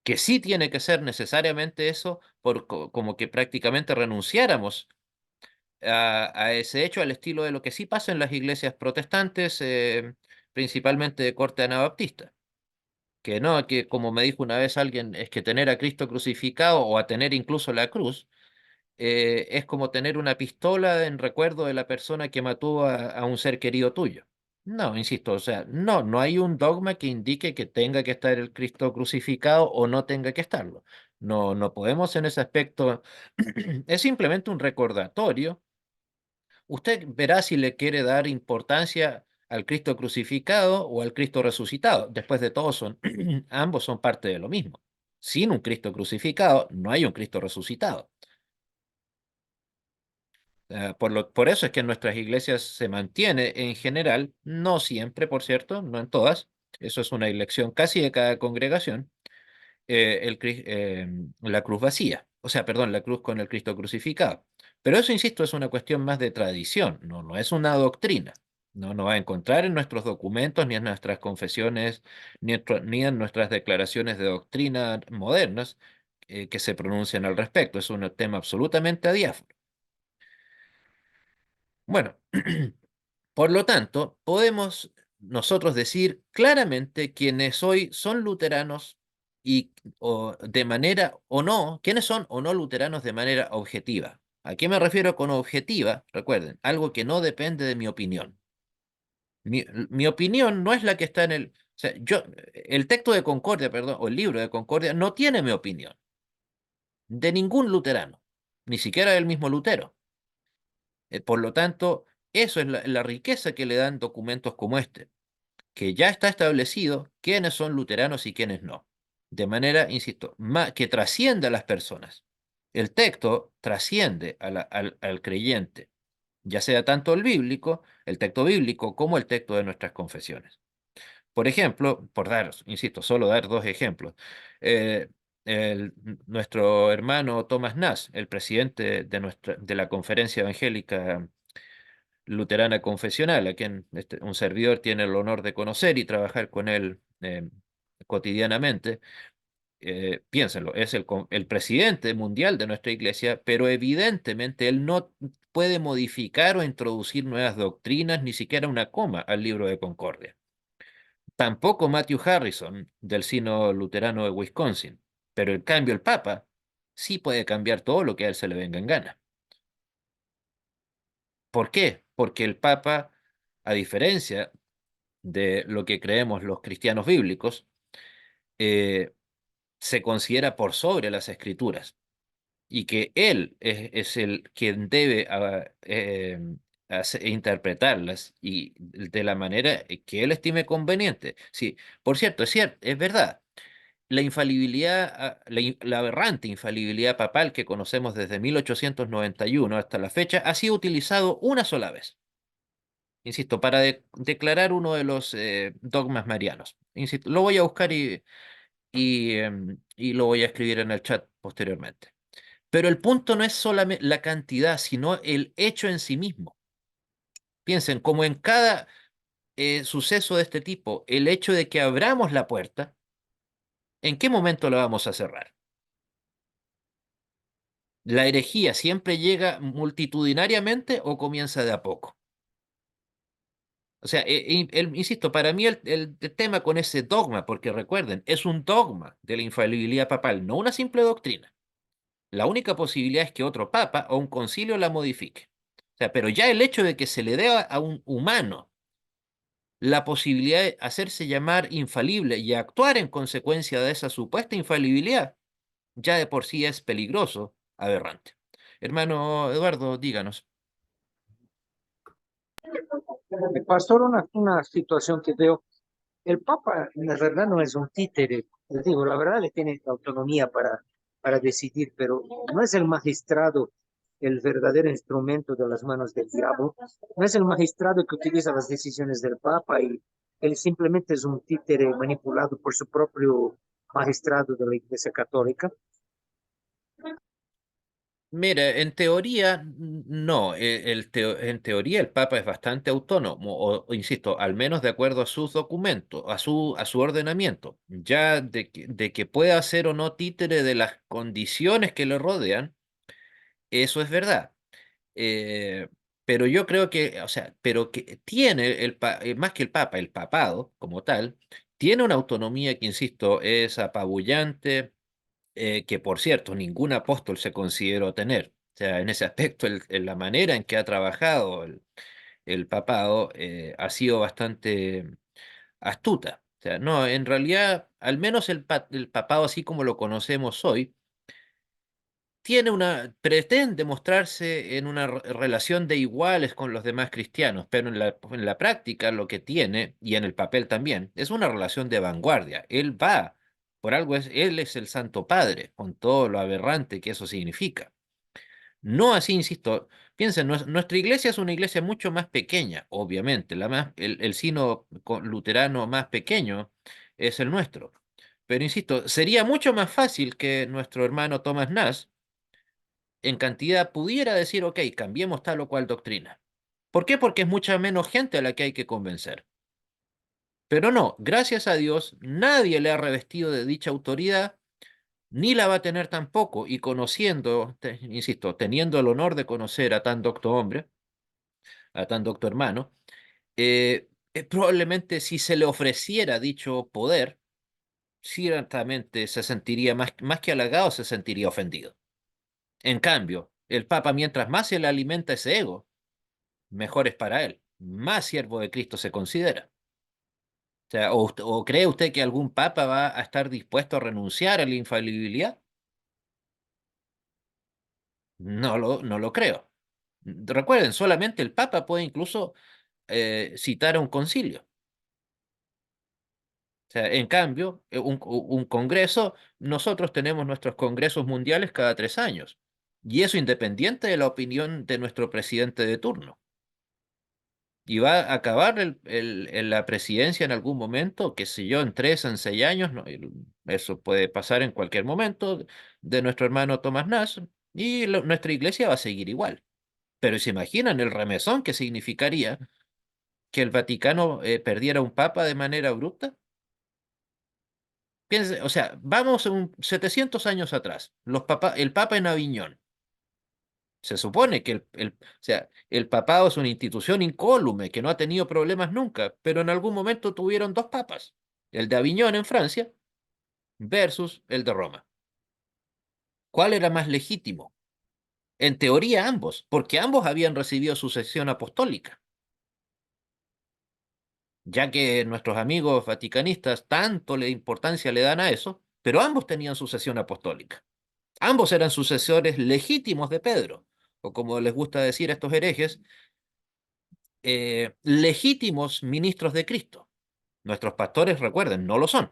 que sí tiene que ser necesariamente eso, como que prácticamente renunciáramos a ese hecho, al estilo de lo que sí pasa en las iglesias protestantes, principalmente de corte anabaptista. Que no, que como me dijo una vez alguien, es que tener a Cristo crucificado o a tener incluso la cruz es como tener una pistola en recuerdo de la persona que mató a un ser querido tuyo. No, insisto, o sea, no hay un dogma que indique que tenga que estar el Cristo crucificado o no tenga que estarlo. No podemos en ese aspecto, es simplemente un recordatorio. Usted verá si le quiere dar importancia al Cristo crucificado o al Cristo resucitado. Después de todo, ambos son parte de lo mismo. Sin un Cristo crucificado, no hay un Cristo resucitado. Por eso es que en nuestras iglesias se mantiene en general, no siempre, por cierto, no en todas, eso es una elección casi de cada congregación, la cruz vacía, o sea, perdón, la cruz con el Cristo crucificado. Pero eso, insisto, es una cuestión más de tradición, no es una doctrina. No va a encontrar en nuestros documentos, ni en nuestras confesiones, ni en nuestras declaraciones de doctrina modernas que se pronuncian al respecto. Es un tema absolutamente adiáforo. Bueno, por lo tanto, podemos nosotros decir claramente quienes hoy son luteranos y o de manera o no, quiénes son o no luteranos de manera objetiva. ¿A qué me refiero con objetiva? Recuerden, algo que no depende de mi opinión. Mi opinión no es la que está en el... O sea, el texto de Concordia, perdón, o el libro de Concordia no tiene mi opinión, de ningún luterano, ni siquiera del mismo Lutero. Por lo tanto, eso es la riqueza que le dan documentos como este, que ya está establecido quiénes son luteranos y quiénes no. De manera, insisto, que trasciende a las personas. El texto trasciende al creyente, ya sea tanto el texto bíblico, como el texto de nuestras confesiones. Por ejemplo, por dar, insisto, solo dar dos ejemplos. eh, Nuestro hermano Thomas Nass, el presidente de la Conferencia Evangélica Luterana Confesional, a quien un servidor tiene el honor de conocer y trabajar con él cotidianamente. Piénsenlo, es el presidente mundial de nuestra iglesia, pero evidentemente él no puede modificar o introducir nuevas doctrinas, ni siquiera una coma al libro de Concordia. Tampoco Matthew Harrison, del Sínodo Luterano de Wisconsin, pero en cambio el Papa sí puede cambiar todo lo que a él se le venga en gana. ¿Por qué? Porque el Papa, a diferencia de lo que creemos los cristianos bíblicos, eh, se considera por sobre las escrituras y que él es el quien debe interpretarlas y de la manera que él estime conveniente. Sí, por cierto, es verdad. La infalibilidad, la aberrante infalibilidad papal que conocemos desde 1891 hasta la fecha ha sido utilizado una sola vez, insisto, para declarar uno de los dogmas marianos. Insisto, lo voy a buscar y lo voy a escribir en el chat posteriormente. Pero el punto no es solamente la cantidad, sino el hecho en sí mismo. Piensen, como en cada suceso de este tipo, el hecho de que abramos la puerta, ¿en qué momento la vamos a cerrar? ¿La herejía siempre llega multitudinariamente o comienza de a poco? O sea, insisto, para mí el tema con ese dogma, porque recuerden, es un dogma de la infalibilidad papal, no una simple doctrina. La única posibilidad es que otro papa o un concilio la modifique. O sea, pero ya el hecho de que se le dé a un humano la posibilidad de hacerse llamar infalible y actuar en consecuencia de esa supuesta infalibilidad, ya de por sí es peligroso, aberrante. Hermano Eduardo, díganos. Pastor, una situación que veo. el Papa, la verdad, no es un títere. Les digo, la verdad, le tiene autonomía para decidir, pero no es el magistrado el verdadero instrumento de las manos del diablo. No es el magistrado que utiliza las decisiones del Papa y él simplemente es un títere manipulado por su propio magistrado de la Iglesia Católica. Mira, en teoría, no. En teoría el Papa es bastante autónomo, o insisto, al menos de acuerdo a sus documentos, a su ordenamiento. Ya de que pueda ser o no títere de las condiciones que le rodean, eso es verdad. Eh, pero yo creo que, o sea, pero que tiene, más que el Papa, el papado como tal, tiene una autonomía que, insisto, es apabullante, que por cierto, ningún apóstol se consideró tener. O sea, en ese aspecto, en la manera en que ha trabajado el papado ha sido bastante astuta. O sea, no, en realidad, al menos el papado así como lo conocemos hoy, pretende mostrarse en una relación de iguales con los demás cristianos, pero en la práctica lo que tiene, y en el papel también, es una relación de vanguardia. Él es el Santo Padre, con todo lo aberrante que eso significa. No así, insisto, piensen, nuestra iglesia es una iglesia mucho más pequeña, obviamente, el sino luterano más pequeño es el nuestro. Pero insisto, sería mucho más fácil que nuestro hermano Thomas Nash en cantidad pudiera decir, ok, cambiemos tal o cual doctrina. ¿Por qué? Porque es mucha menos gente a la que hay que convencer. Pero no, gracias a Dios, nadie le ha revestido de dicha autoridad, ni la va a tener tampoco, y conociendo, insisto, teniendo el honor de conocer a tan docto hombre, a tan docto hermano, probablemente si se le ofreciera dicho poder, ciertamente se sentiría más que halagado, se sentiría ofendido. En cambio, el Papa, mientras más se le alimenta ese ego, mejor es para él. Más siervo de Cristo se considera. O sea, ¿o cree usted que algún papa va a estar dispuesto a renunciar a la infalibilidad? No lo creo. Recuerden, solamente el papa puede incluso citar a un concilio. O sea, en cambio, un congreso, nosotros tenemos nuestros congresos mundiales cada 3 años. Y eso independiente de la opinión de nuestro presidente de turno. Y va a acabar en la presidencia en algún momento, qué sé yo, en 3, en 6 años, ¿no? Eso puede pasar en cualquier momento, de nuestro hermano Tomás Nash, y nuestra iglesia va a seguir igual. Pero ¿se imaginan el remesón que significaría que el Vaticano perdiera un papa de manera abrupta? O sea, vamos 700 años atrás, el papa en Aviñón. Se supone que o sea, el papado es una institución incólume que no ha tenido problemas nunca, pero en algún momento tuvieron dos papas, el de Aviñón en Francia versus el de Roma. ¿Cuál era más legítimo? En teoría ambos, porque ambos habían recibido sucesión apostólica, ya que nuestros amigos vaticanistas tanto importancia le dan a eso, pero ambos tenían sucesión apostólica. Ambos eran sucesores legítimos de Pedro, o como les gusta decir a estos herejes, legítimos ministros de Cristo. Nuestros pastores, recuerden, no lo son.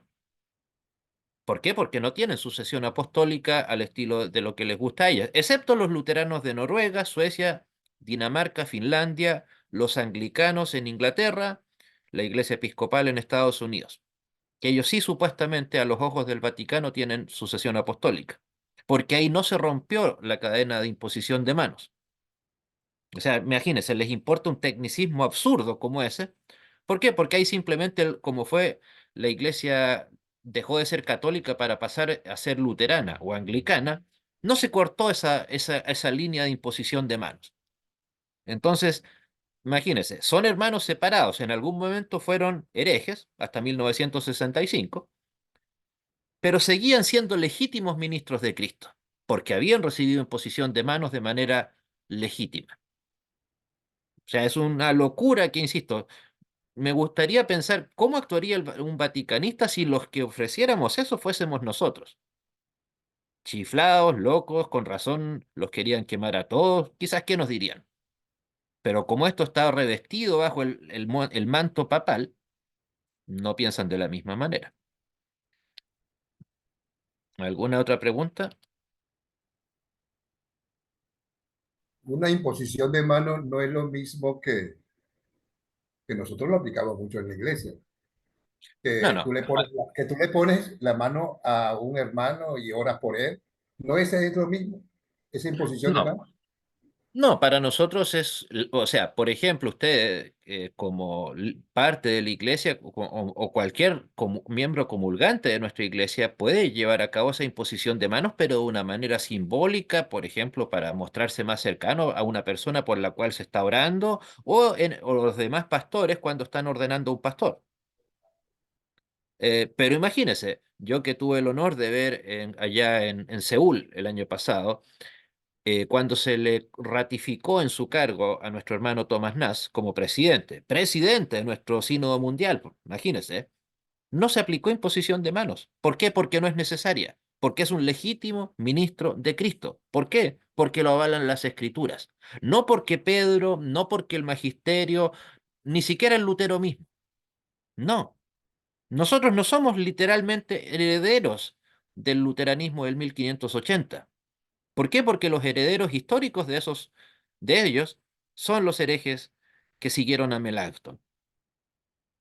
¿Por qué? Porque no tienen sucesión apostólica al estilo de lo que les gusta a ellas, excepto los luteranos de Noruega, Suecia, Dinamarca, Finlandia, los anglicanos en Inglaterra, la Iglesia Episcopal en Estados Unidos, que ellos sí supuestamente a los ojos del Vaticano tienen sucesión apostólica, porque ahí no se rompió la cadena de imposición de manos. O sea, imagínense, les importa un tecnicismo absurdo como ese. ¿Por qué? Porque ahí simplemente, como fue, la iglesia dejó de ser católica para pasar a ser luterana o anglicana, no se cortó esa línea de imposición de manos. Entonces, imagínense, son hermanos separados, en algún momento fueron herejes, hasta 1965, pero seguían siendo legítimos ministros de Cristo, porque habían recibido imposición de manos de manera legítima. O sea, es una locura que, insisto, me gustaría pensar cómo actuaría un vaticanista si los que ofreciéramos eso fuésemos nosotros. Chiflados, locos, con razón los querían quemar a todos, quizás qué nos dirían. Pero como esto está revestido bajo el manto papal, no piensan de la misma manera. ¿Alguna otra pregunta? Una imposición de mano no es lo mismo que nosotros lo aplicamos mucho en la iglesia. No, Que no. que tú le pones la mano a un hermano y oras por él. ¿No ese es lo mismo? Esa imposición de No, mano. no, para nosotros es, o sea, por ejemplo, usted como parte de la iglesia o cualquier miembro comulgante de nuestra iglesia puede llevar a cabo esa imposición de manos, pero de una manera simbólica, por ejemplo, para mostrarse más cercano a una persona por la cual se está orando o los demás pastores cuando están ordenando un pastor. Pero imagínese, yo que tuve el honor de ver allá en Seúl el año pasado, cuando se le ratificó en su cargo a nuestro hermano Thomas Nast como presidente de nuestro sínodo mundial, imagínese, no se aplicó imposición de manos. ¿Por qué? Porque no es necesaria, porque es un legítimo ministro de Cristo. ¿Por qué? Porque lo avalan las escrituras. No porque Pedro, no porque el magisterio, ni siquiera el Lutero mismo. No, nosotros no somos literalmente herederos del luteranismo del 1580. ¿Por qué? Porque los herederos históricos de ellos, son los herejes que siguieron a Melanchthon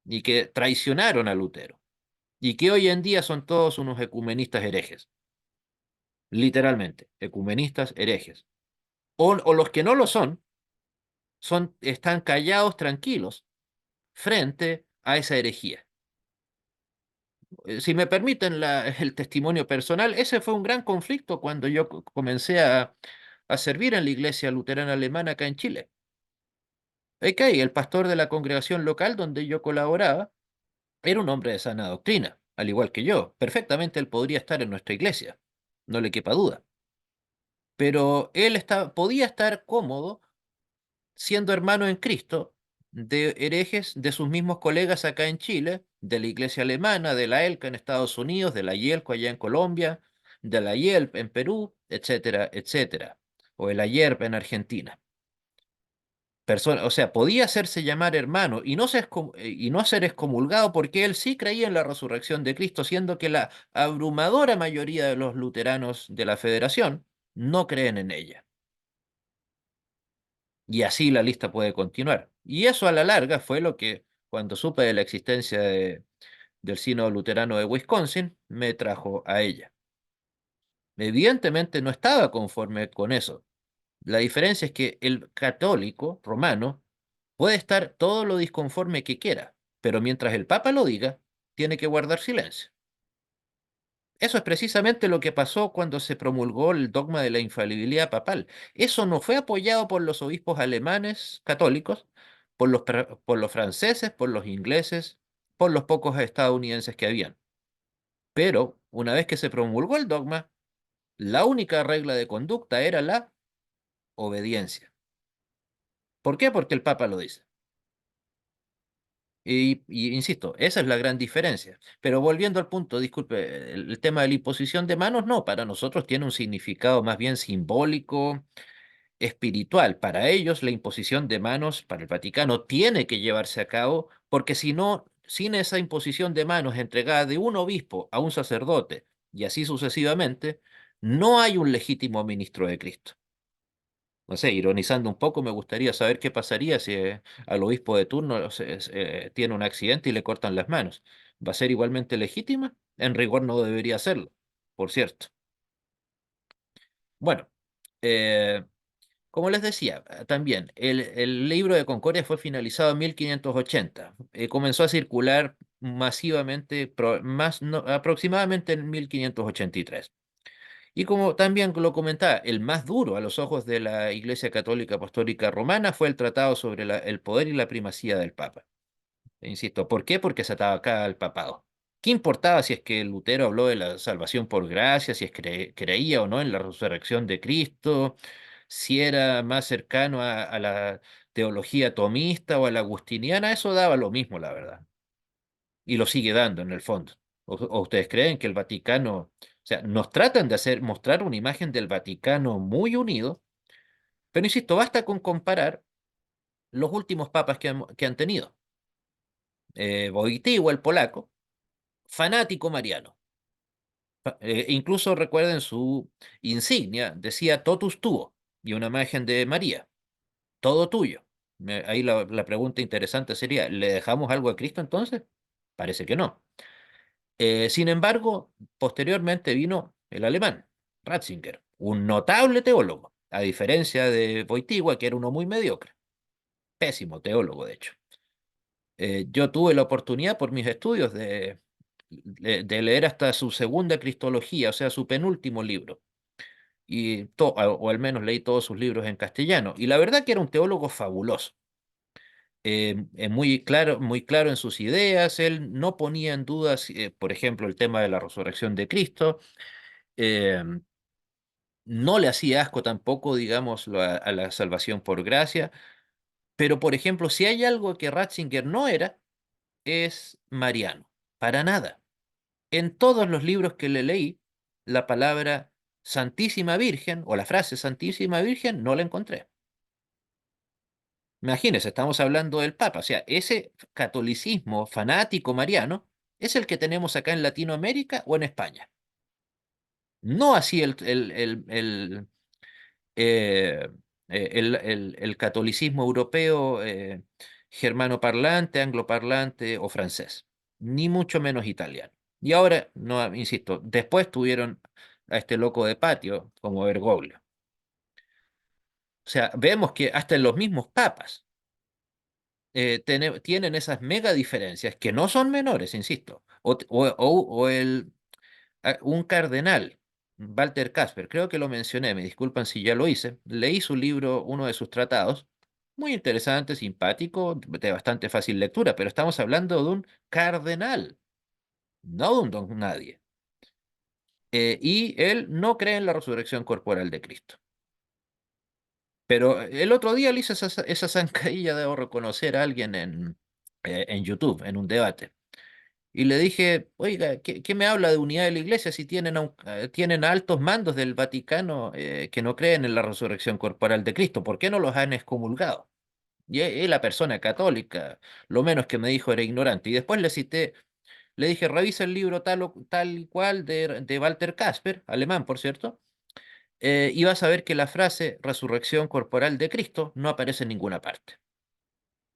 y que traicionaron a Lutero y que hoy en día son todos unos ecumenistas herejes, literalmente, ecumenistas herejes. O los que no lo están callados, tranquilos, frente a esa herejía. Si me permiten el testimonio personal, ese fue un gran conflicto cuando yo comencé a servir en la iglesia luterana alemana acá en Chile. Ok, el pastor de la congregación local donde yo colaboraba era un hombre de sana doctrina, al igual que yo. Perfectamente él podría estar en nuestra iglesia, no le quepa duda. Pero podía estar cómodo siendo hermano en Cristo de herejes de sus mismos colegas acá en Chile, de la iglesia alemana, de la ELCA en Estados Unidos, de la YELCO allá en Colombia, de la YELP en Perú, etcétera, etcétera, o el AYERP en Argentina. O sea, podía hacerse llamar hermano y no ser excomulgado porque él sí creía en la resurrección de Cristo, siendo que la abrumadora mayoría de los luteranos de la Federación no creen en ella. Y así la lista puede continuar. Y eso a la larga fue lo que, cuando supe de la existencia del Sínodo Luterano de Wisconsin, me trajo a ella. Evidentemente no estaba conforme con eso. La diferencia es que el católico romano puede estar todo lo disconforme que quiera, pero mientras el Papa lo diga, tiene que guardar silencio. Eso es precisamente lo que pasó cuando se promulgó el dogma de la infalibilidad papal. Eso no fue apoyado por los obispos alemanes católicos, por los franceses, por los ingleses, por los pocos estadounidenses que habían. Pero una vez que se promulgó el dogma, la única regla de conducta era la obediencia. ¿Por qué? Porque el Papa lo dice. Y insisto, esa es la gran diferencia. Pero volviendo al punto, disculpe, el tema de la imposición de manos, no, para nosotros tiene un significado más bien simbólico, espiritual. Para ellos, la imposición de manos para el Vaticano tiene que llevarse a cabo, porque si no, sin esa imposición de manos entregada de un obispo a un sacerdote y así sucesivamente, no hay un legítimo ministro de Cristo. No sé, ironizando un poco, me gustaría saber qué pasaría si al obispo de turno tiene un accidente y le cortan las manos. ¿Va a ser igualmente legítima? En rigor no debería serlo, por cierto. Bueno, eh, como les decía, también el libro de Concordia fue finalizado en 1580. Comenzó a circular masivamente, aproximadamente en 1583. Y como también lo comentaba, el más duro a los ojos de la Iglesia Católica Apostólica Romana fue el tratado sobre el poder y la primacía del Papa. E insisto, ¿por qué? Porque se atacaba al papado. ¿Qué importaba si es que Lutero habló de la salvación por gracia, si es que creía o no en la resurrección de Cristo, si era más cercano a la teología tomista o a la agustiniana? Eso daba lo mismo, la verdad. Y lo sigue dando en el fondo. ¿O ustedes creen que el Vaticano, o sea, nos tratan de mostrar una imagen del Vaticano muy unido, pero insisto, basta con comparar los últimos papas que han tenido. Wojtyła, el polaco, fanático mariano. Incluso recuerden su insignia, decía totus tuo, y una imagen de María, todo tuyo. Ahí la pregunta interesante sería, ¿le dejamos algo a Cristo entonces? Parece que no. Sin embargo, posteriormente vino el alemán, Ratzinger, un notable teólogo, a diferencia de Wojtyła, que era uno muy mediocre, pésimo teólogo, de hecho. Yo tuve la oportunidad por mis estudios de leer hasta su segunda Cristología, o sea, su penúltimo libro, o al menos leí todos sus libros en castellano, y la verdad que era un teólogo fabuloso. Muy claro en sus ideas, él no ponía en dudas, por ejemplo, el tema de la resurrección de Cristo, eh, no le hacía asco tampoco, digamos, a la salvación por gracia, pero, por ejemplo, si hay algo que Ratzinger no era, es mariano, para nada. En todos los libros que le leí, la palabra Santísima Virgen o la frase Santísima Virgen no la encontré. Imagínense, estamos hablando del Papa, o sea, ese catolicismo fanático mariano es el que tenemos acá en Latinoamérica o en España. No así eh, el catolicismo europeo germanoparlante, angloparlante o francés, ni mucho menos italiano. Y ahora, no, insisto, después tuvieron a este loco de patio como Bergoglio. O sea, vemos que hasta en los mismos papas tienen esas mega diferencias que no son menores, insisto. Un cardenal, Walter Casper, creo que lo mencioné, me disculpan si ya lo hice. Leí su libro, uno de sus tratados, muy interesante, simpático, de bastante fácil lectura, pero estamos hablando de un cardenal, no de un don nadie. Y él no cree en la resurrección corporal de Cristo. Pero el otro día le hice esa zancadilla, debo reconocer a alguien en YouTube, en un debate. Y le dije, oiga, ¿qué me habla de unidad de la iglesia si tienen altos mandos del Vaticano que no creen en la resurrección corporal de Cristo? ¿Por qué no los han excomulgado? Y la persona católica, lo menos que me dijo era ignorante. Y después le dije, revisa el libro tal y cual de Walter Casper, alemán, por cierto, y vas a ver que la frase resurrección corporal de Cristo no aparece en ninguna parte.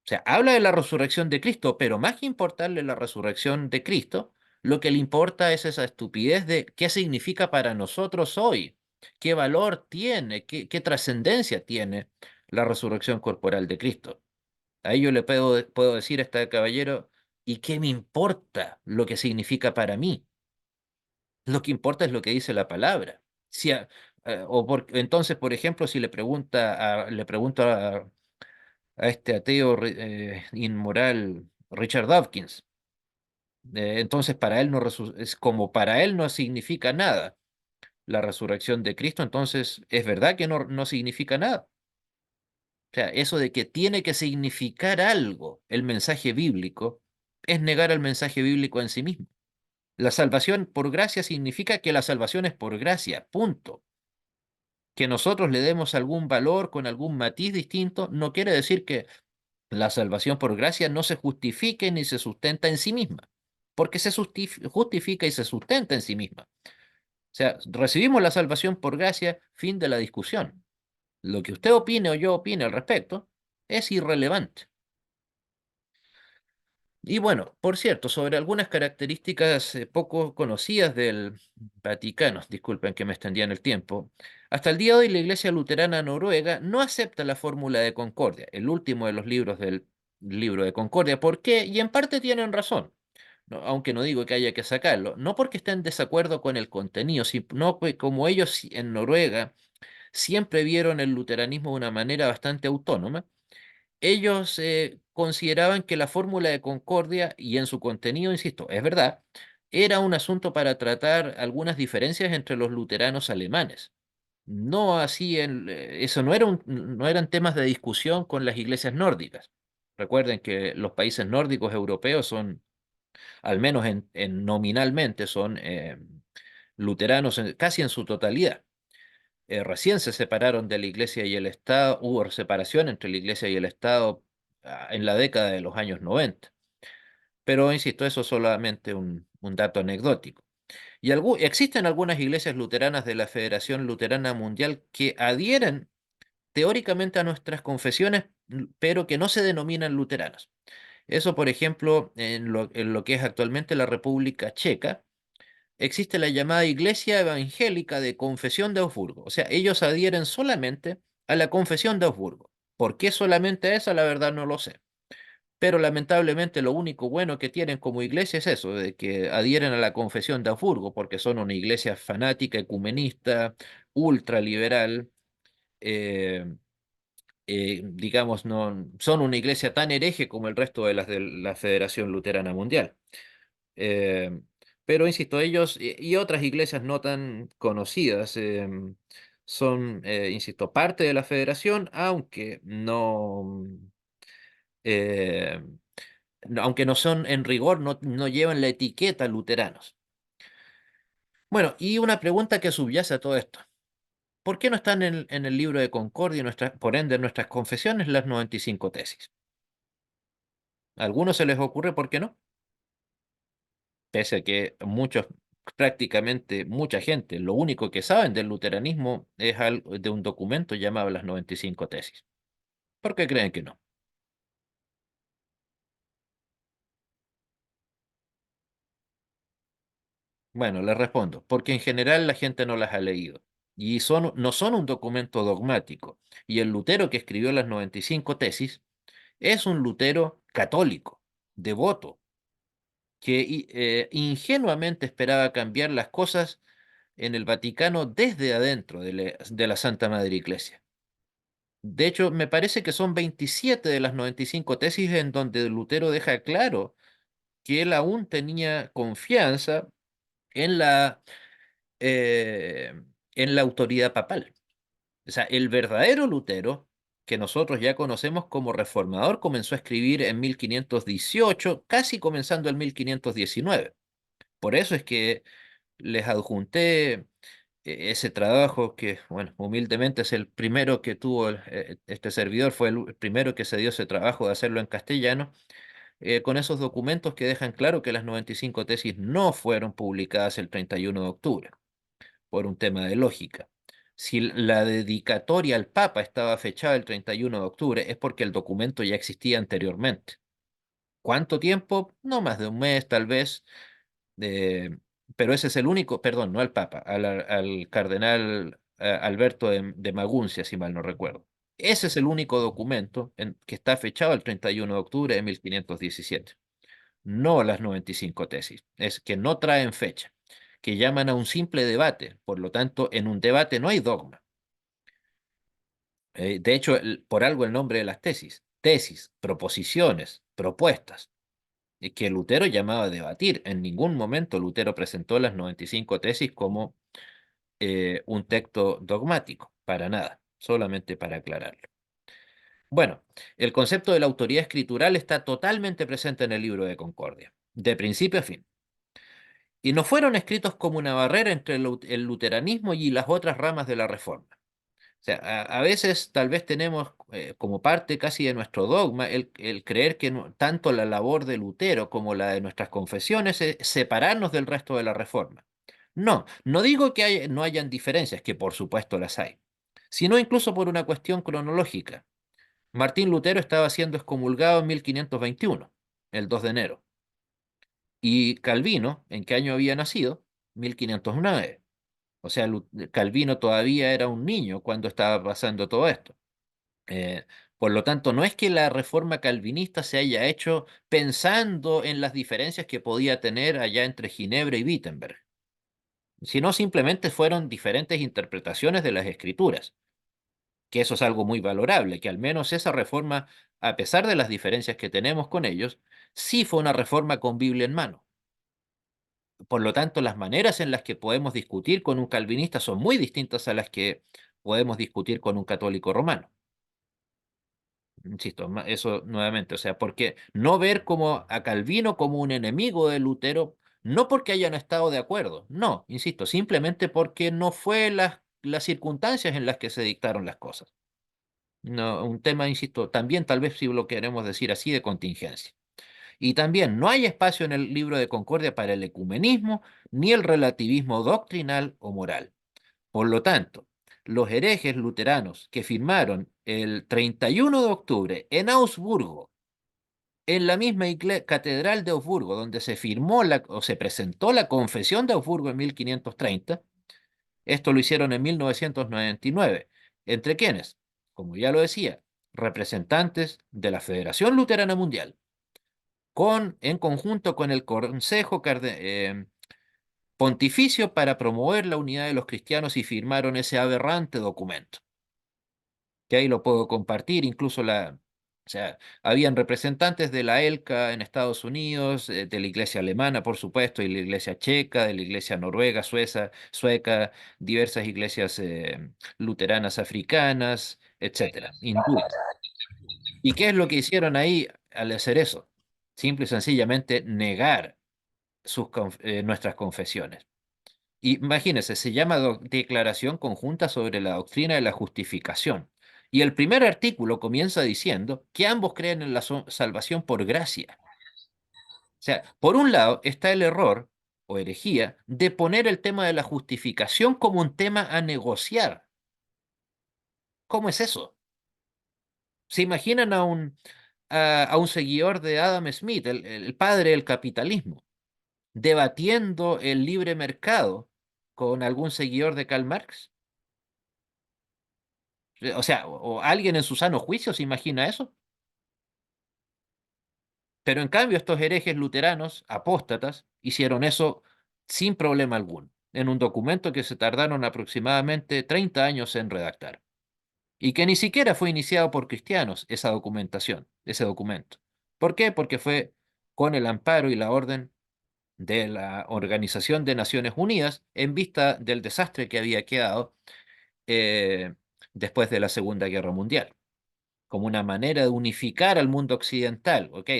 O sea, habla de la resurrección de Cristo, pero más que importarle la resurrección de Cristo, lo que le importa es esa estupidez de qué significa para nosotros hoy, qué valor tiene, qué trascendencia tiene la resurrección corporal de Cristo. Ahí yo le puedo decir a este caballero, ¿y qué me importa lo que significa para mí? Lo que importa es lo que dice la palabra. Si a- entonces, por ejemplo, si le pregunto a este ateo inmoral Richard Dawkins. Entonces, para él es como para él no significa nada la resurrección de Cristo, entonces es verdad que no significa nada. O sea, eso de que tiene que significar algo el mensaje bíblico es negar el mensaje bíblico en sí mismo. La salvación por gracia significa que la salvación es por gracia, punto. Que nosotros le demos algún valor con algún matiz distinto no quiere decir que la salvación por gracia no se justifica ni se sustenta en sí misma, porque se justifica y se sustenta en sí misma. O sea, recibimos la salvación por gracia, fin de la discusión. Lo que usted opine o yo opine al respecto es irrelevante. Y bueno, por cierto, sobre algunas características poco conocidas del Vaticano, disculpen que me extendía en el tiempo, hasta el día de hoy la Iglesia Luterana Noruega no acepta la fórmula de Concordia, el último de los libros del libro de Concordia. ¿Por qué? Y en parte tienen razón, aunque no digo que haya que sacarlo, no porque estén en desacuerdo con el contenido, sino que como ellos en Noruega siempre vieron el luteranismo de una manera bastante autónoma, ellos consideraban que la fórmula de concordia y en su contenido, insisto, es verdad, era un asunto para tratar algunas diferencias entre los luteranos alemanes. No así, eso no eran temas de discusión con las iglesias nórdicas. Recuerden que los países nórdicos europeos son, al menos nominalmente, son luteranos casi en su totalidad. Recién se separaron de la Iglesia y el Estado, hubo separación entre la Iglesia y el Estado en la década de los años 90. Pero, insisto, eso es solamente un dato anecdótico. Y existen algunas iglesias luteranas de la Federación Luterana Mundial que adhieren teóricamente a nuestras confesiones, pero que no se denominan luteranas. Eso, por ejemplo, en lo que es actualmente la República Checa, existe la llamada Iglesia Evangélica de Confesión de Augsburgo. O sea, ellos adhieren solamente a la Confesión de Augsburgo. ¿Por qué solamente esa? La verdad no lo sé. Pero lamentablemente lo único bueno que tienen como iglesia es eso, de que adhieren a la Confesión de Augsburgo, porque son una iglesia fanática, ecumenista, ultraliberal, eh, digamos, no son una iglesia tan hereje como el resto de las de la Federación Luterana Mundial. Eh, pero insisto, ellos y otras iglesias no tan conocidas son, insisto, parte de la federación, eh, aunque no son en rigor, no llevan la etiqueta luteranos. Bueno, y una pregunta que subyace a todo esto. ¿Por qué no están en el libro de Concordia y por ende en nuestras confesiones las 95 tesis? ¿A algunos se les ocurre por qué no? Pese a que prácticamente mucha gente, lo único que saben del luteranismo es de un documento llamado las 95 tesis. ¿Por qué creen que no? Bueno, les respondo, porque en general la gente no las ha leído y no son un documento dogmático. Y el Lutero que escribió las 95 tesis es un Lutero católico, devoto, que ingenuamente esperaba cambiar las cosas en el Vaticano desde adentro de la Santa Madre Iglesia. De hecho, me parece que son 27 de las 95 tesis en donde Lutero deja claro que él aún tenía confianza en eh, en la autoridad papal. O sea, el verdadero Lutero, que nosotros ya conocemos como reformador, comenzó a escribir en 1518, casi comenzando en 1519. Por eso es que les adjunté ese trabajo que, bueno, humildemente es el primero que tuvo este servidor, fue el primero que se dio ese trabajo de hacerlo en castellano, con esos documentos que dejan claro que las 95 tesis no fueron publicadas el 31 de octubre por un tema de lógica. Si la dedicatoria al Papa estaba fechada el 31 de octubre, es porque el documento ya existía anteriormente. ¿Cuánto tiempo? No más de un mes, tal vez. eh, pero ese es el único, perdón, no al Papa, al cardenal Alberto de Maguncia, si mal no recuerdo. Ese es el único documento que está fechado el 31 de octubre de 1517. No las 95 tesis, es que no traen fecha, que llaman a un simple debate. Por lo tanto, en un debate no hay dogma. De hecho, por algo el nombre de las tesis, proposiciones, propuestas, que Lutero llamaba a debatir. En ningún momento Lutero presentó las 95 tesis como un texto dogmático, para nada, solamente para aclararlo. Bueno, el concepto de la autoridad escritural está totalmente presente en el libro de Concordia, de principio a fin. Y no fueron escritos como una barrera entre el luteranismo y las otras ramas de la Reforma. O sea, a veces tal vez tenemos como parte casi de nuestro dogma el creer que tanto la labor de Lutero como la de nuestras confesiones es separarnos del resto de la Reforma. No, no digo que no hayan diferencias, que por supuesto las hay, sino incluso por una cuestión cronológica. Martín Lutero estaba siendo excomulgado en 1521, el 2 de enero. Y Calvino, ¿en qué año había nacido? 1509. O sea, Calvino todavía era un niño cuando estaba pasando todo esto. Eh, por lo tanto, no es que la reforma calvinista se haya hecho pensando en las diferencias que podía tener allá entre Ginebra y Wittenberg, sino simplemente fueron diferentes interpretaciones de las escrituras, que eso es algo muy valorable, que al menos esa reforma, a pesar de las diferencias que tenemos con ellos, sí fue una reforma con Biblia en mano. Por lo tanto, las maneras en las que podemos discutir con un calvinista son muy distintas a las que podemos discutir con un católico romano. Insisto, eso nuevamente, o sea, porque no ver como a Calvino como un enemigo de Lutero, no porque hayan estado de acuerdo, no, insisto, simplemente porque no fue las circunstancias en las que se dictaron las cosas. No, un tema, insisto, también tal vez si lo queremos decir así, de contingencia. Y también no hay espacio en el libro de Concordia para el ecumenismo ni el relativismo doctrinal o moral. Por lo tanto, los herejes luteranos que firmaron el 31 de octubre en Augsburgo, en la misma catedral de Augsburgo, donde se firmó o se presentó la Confesión de Augsburgo en 1530, esto lo hicieron en 1999. ¿Entre quiénes? Como ya lo decía, representantes de la Federación Luterana Mundial, en conjunto con el Consejo Pontificio para promover la unidad de los cristianos y firmaron ese aberrante documento, que ahí lo puedo compartir, incluso o sea, habían representantes de la ELCA en Estados Unidos, de la iglesia alemana, por supuesto, y la iglesia checa, de la iglesia noruega, sueca, diversas iglesias luteranas africanas, etcétera, hindúes. ¿Y qué es lo que hicieron ahí al hacer eso? Simple y sencillamente negar nuestras confesiones. Imagínense, se llama Declaración Conjunta sobre la Doctrina de la Justificación. Y el primer artículo comienza diciendo que ambos creen en la salvación por gracia. O sea, por un lado está el error o herejía de poner el tema de la justificación como un tema a negociar. ¿Cómo es eso? ¿Se imaginan a un seguidor de Adam Smith, el padre del capitalismo, debatiendo el libre mercado con algún seguidor de Karl Marx? O sea, o alguien en su sano juicio se imagina eso. Pero en cambio estos herejes luteranos, apóstatas, hicieron eso sin problema alguno, en un documento que se tardaron aproximadamente 30 años en redactar, y que ni siquiera fue iniciado por cristianos esa documentación, ese documento. ¿Por qué? Porque fue con el amparo y la orden de la Organización de Naciones Unidas en vista del desastre que había quedado eh, después de la Segunda Guerra Mundial, como una manera de unificar al mundo occidental. ¿Ok?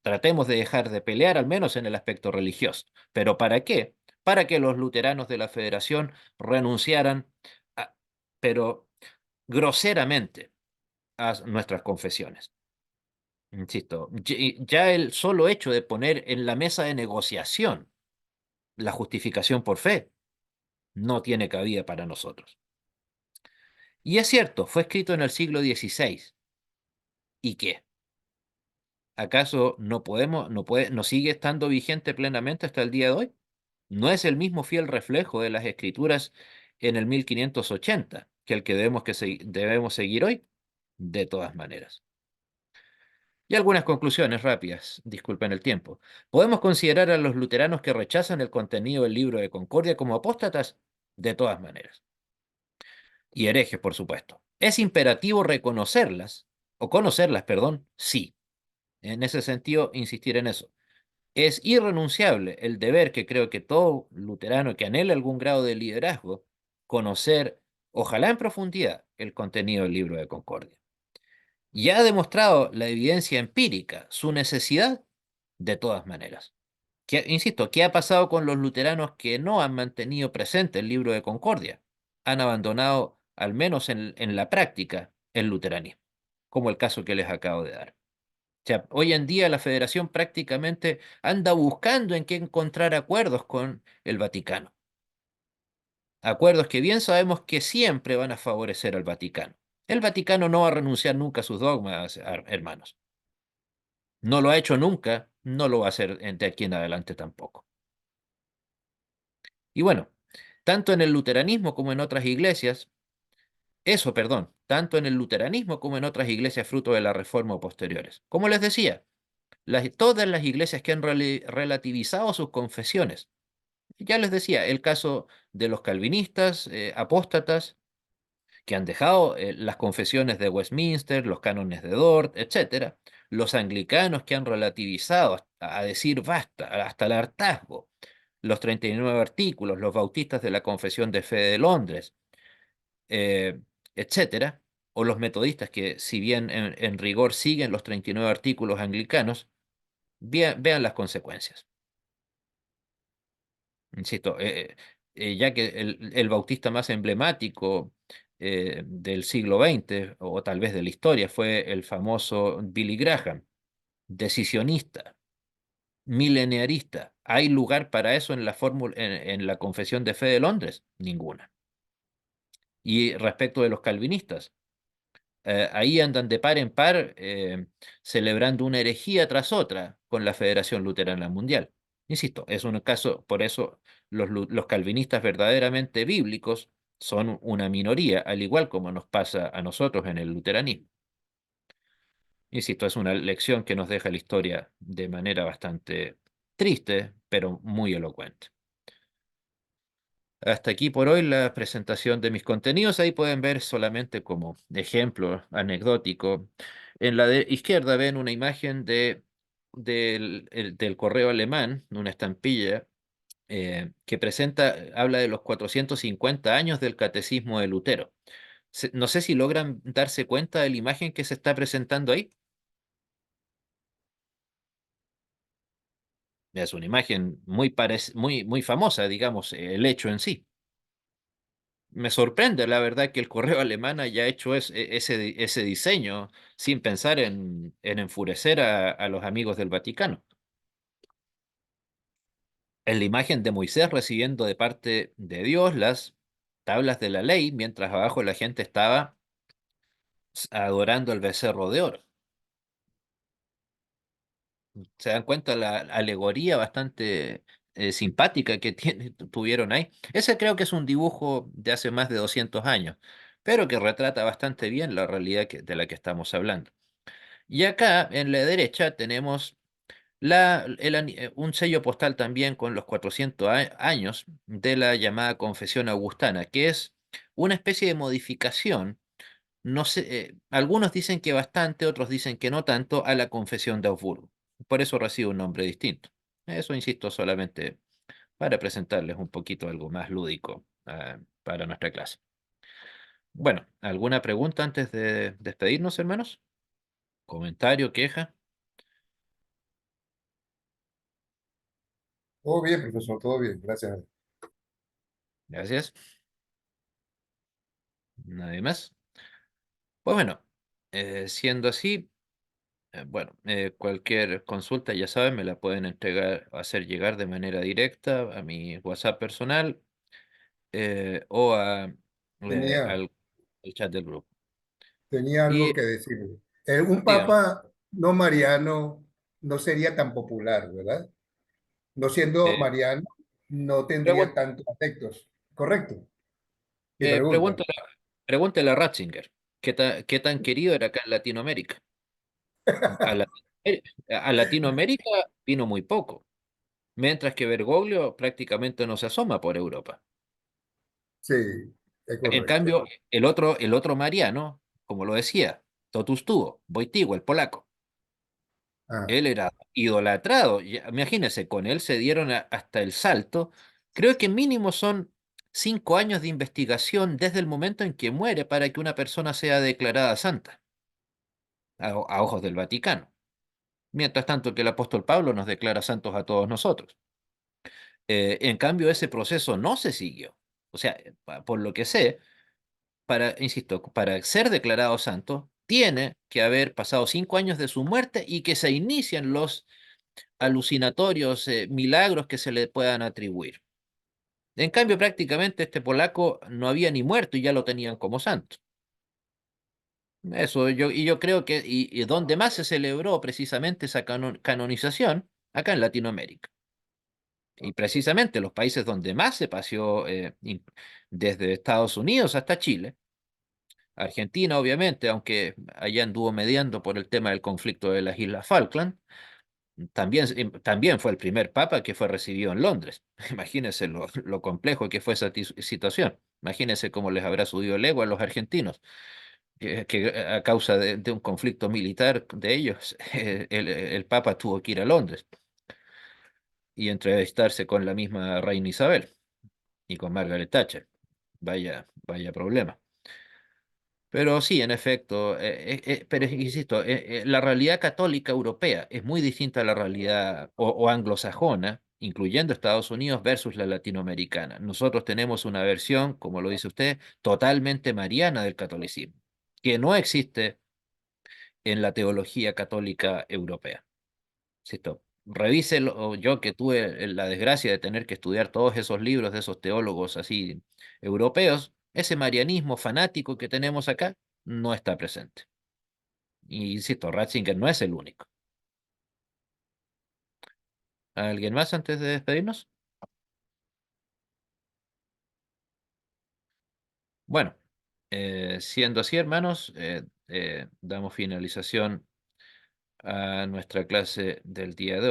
Tratemos de dejar de pelear, al menos en el aspecto religioso. ¿Pero para qué? Para que los luteranos de la Federación renunciaran, pero groseramente, a nuestras confesiones. Insisto, ya el solo hecho de poner en la mesa de negociación la justificación por fe no tiene cabida para nosotros. Y es cierto, fue escrito en el siglo XVI. ¿Y qué? ¿Acaso no sigue estando vigente plenamente hasta el día de hoy? ¿No es el mismo fiel reflejo de las escrituras en el 1580 que el que debemos seguir hoy? De todas maneras. Y algunas conclusiones rápidas, disculpen el tiempo. ¿Podemos considerar a los luteranos que rechazan el contenido del libro de Concordia como apóstatas? De todas maneras. Y herejes, por supuesto. ¿Es imperativo reconocerlas, o conocerlas, perdón? Sí. En ese sentido, insistir en eso. Es irrenunciable el deber que creo que todo luterano que anhele algún grado de liderazgo, conocer, ojalá en profundidad, el contenido del libro de Concordia. Ya ha demostrado la evidencia empírica su necesidad de todas maneras. Insisto, ¿qué ha pasado con los luteranos que no han mantenido presente el libro de Concordia? Han abandonado, al menos en la práctica, el luteranismo, como el caso que les acabo de dar. O sea, hoy en día la Federación prácticamente anda buscando en qué encontrar acuerdos con el Vaticano. Acuerdos que bien sabemos que siempre van a favorecer al Vaticano. El Vaticano no va a renunciar nunca a sus dogmas, hermanos. No lo ha hecho nunca, no lo va a hacer de aquí en adelante tampoco. Y bueno, tanto en el luteranismo como en otras iglesias, tanto en el luteranismo como en otras iglesias fruto de la reforma o posteriores. Como les decía, todas las iglesias que han relativizado sus confesiones. Ya les decía, el caso de los calvinistas, apóstatas, que han dejado las confesiones de Westminster, los cánones de Dort, etcétera. Los anglicanos que han relativizado a decir basta, hasta el hartazgo, los 39 artículos, los bautistas de la Confesión de Fe de Londres, eh, etcétera. O los metodistas que, si bien en rigor siguen los 39 artículos anglicanos, vean las consecuencias. Insisto, ya que el bautista más emblemático del siglo XX, o tal vez de la historia, fue el famoso Billy Graham, decisionista, mileniarista. ¿Hay lugar para eso en la fórmula, en la Confesión de Fe de Londres? Ninguna. Y respecto de los calvinistas, ahí andan de par en par celebrando una herejía tras otra con la Federación Luterana Mundial. Insisto, es un caso, por eso los calvinistas verdaderamente bíblicos son una minoría, al igual como nos pasa a nosotros en el luteranismo. Insisto, es una lección que nos deja la historia de manera bastante triste, pero muy elocuente. Hasta aquí por hoy la presentación de mis contenidos. Ahí pueden ver solamente como ejemplo anecdótico. En la de izquierda ven una imagen del correo alemán, una estampilla que presenta, habla de los 450 años del catecismo de Lutero. No sé si logran darse cuenta de la imagen que se está presentando ahí. Es una imagen muy famosa, digamos, el hecho en sí. Me sorprende, la verdad, que el correo alemán haya hecho ese diseño sin pensar en enfurecer a los amigos del Vaticano. Es la imagen de Moisés recibiendo de parte de Dios las tablas de la ley, mientras abajo la gente estaba adorando el becerro de oro. ¿Se dan cuenta la alegoría bastante simpática que tuvieron ahí? Ese creo que es un dibujo de hace más de 200 años, pero que retrata bastante bien la realidad de la que estamos hablando. Y acá en la derecha tenemos un sello postal también con los 400 años de la llamada Confesión Augustana, que es una especie de modificación, no sé, algunos dicen que bastante, otros dicen que no tanto, a la Confesión de Augsburgo. Por eso recibe un nombre distinto. Eso, insisto, solamente para presentarles un poquito algo más lúdico para nuestra clase. Bueno, ¿alguna pregunta antes de despedirnos, hermanos? ¿Comentario, queja? Todo bien, profesor, todo bien, gracias. Gracias. ¿Nadie más? Pues bueno, siendo así, cualquier consulta, ya saben, me la pueden entregar, hacer llegar de manera directa a mi WhatsApp personal o Tenía, al chat del grupo. tenía algo Y que decirle. Un dígame, papa no mariano no sería tan popular, ¿verdad? No siendo eh, mariano, no tendría pregun- tantos afectos. ¿Correcto? Mi pregunta. pregúntele a Ratzinger, qué tan querido era acá en Latinoamérica? A, la- a Latinoamérica vino muy poco, mientras que Bergoglio prácticamente no se asoma por Europa. Sí, es En correcto. cambio, el otro Mariano, como lo decía, totus tuo, Wojtyła, el polaco, Ah, él era idolatrado. Imagínense, con él se dieron hasta el salto. Creo que mínimo son 5 años de investigación desde el momento en que muere para que una persona sea declarada santa a ojos del Vaticano. Mientras tanto que el apóstol Pablo nos declara santos a todos nosotros. En cambio, ese proceso no se siguió. O sea, por lo que sé, insisto, para ser declarado santo, tiene que haber pasado 5 años de su muerte y que se inician los alucinatorios milagros que se le puedan atribuir. En cambio, prácticamente este polaco no había ni muerto y ya lo tenían como santo. Y yo creo que, y donde más se celebró precisamente esa canonización, acá en Latinoamérica. Y precisamente los países donde más se paseó, desde Estados Unidos hasta Chile, Argentina, obviamente, aunque allá anduvo mediando por el tema del conflicto de las Islas Falkland, también fue el primer papa que fue recibido en Londres. Imagínense lo complejo que fue esa situación. Imagínense cómo les habrá subido el ego a los argentinos, que a causa de un conflicto militar de ellos, el papa tuvo que ir a Londres y entrevistarse con la misma reina Isabel y con Margaret Thatcher. Vaya problema. Pero sí, en efecto, pero insisto, la realidad católica europea es muy distinta a la realidad o anglosajona, incluyendo Estados Unidos versus la latinoamericana. Nosotros tenemos una versión, como lo dice usted, totalmente mariana del catolicismo, que no existe en la teología católica europea. Insisto, revíselo. Yo que tuve la desgracia de tener que estudiar todos esos libros de esos teólogos así europeos, ese marianismo fanático que tenemos acá no está presente. Y insisto, Ratzinger no es el único. ¿Alguien más antes de despedirnos? Bueno, siendo así, hermanos, damos finalización a nuestra clase del día de hoy.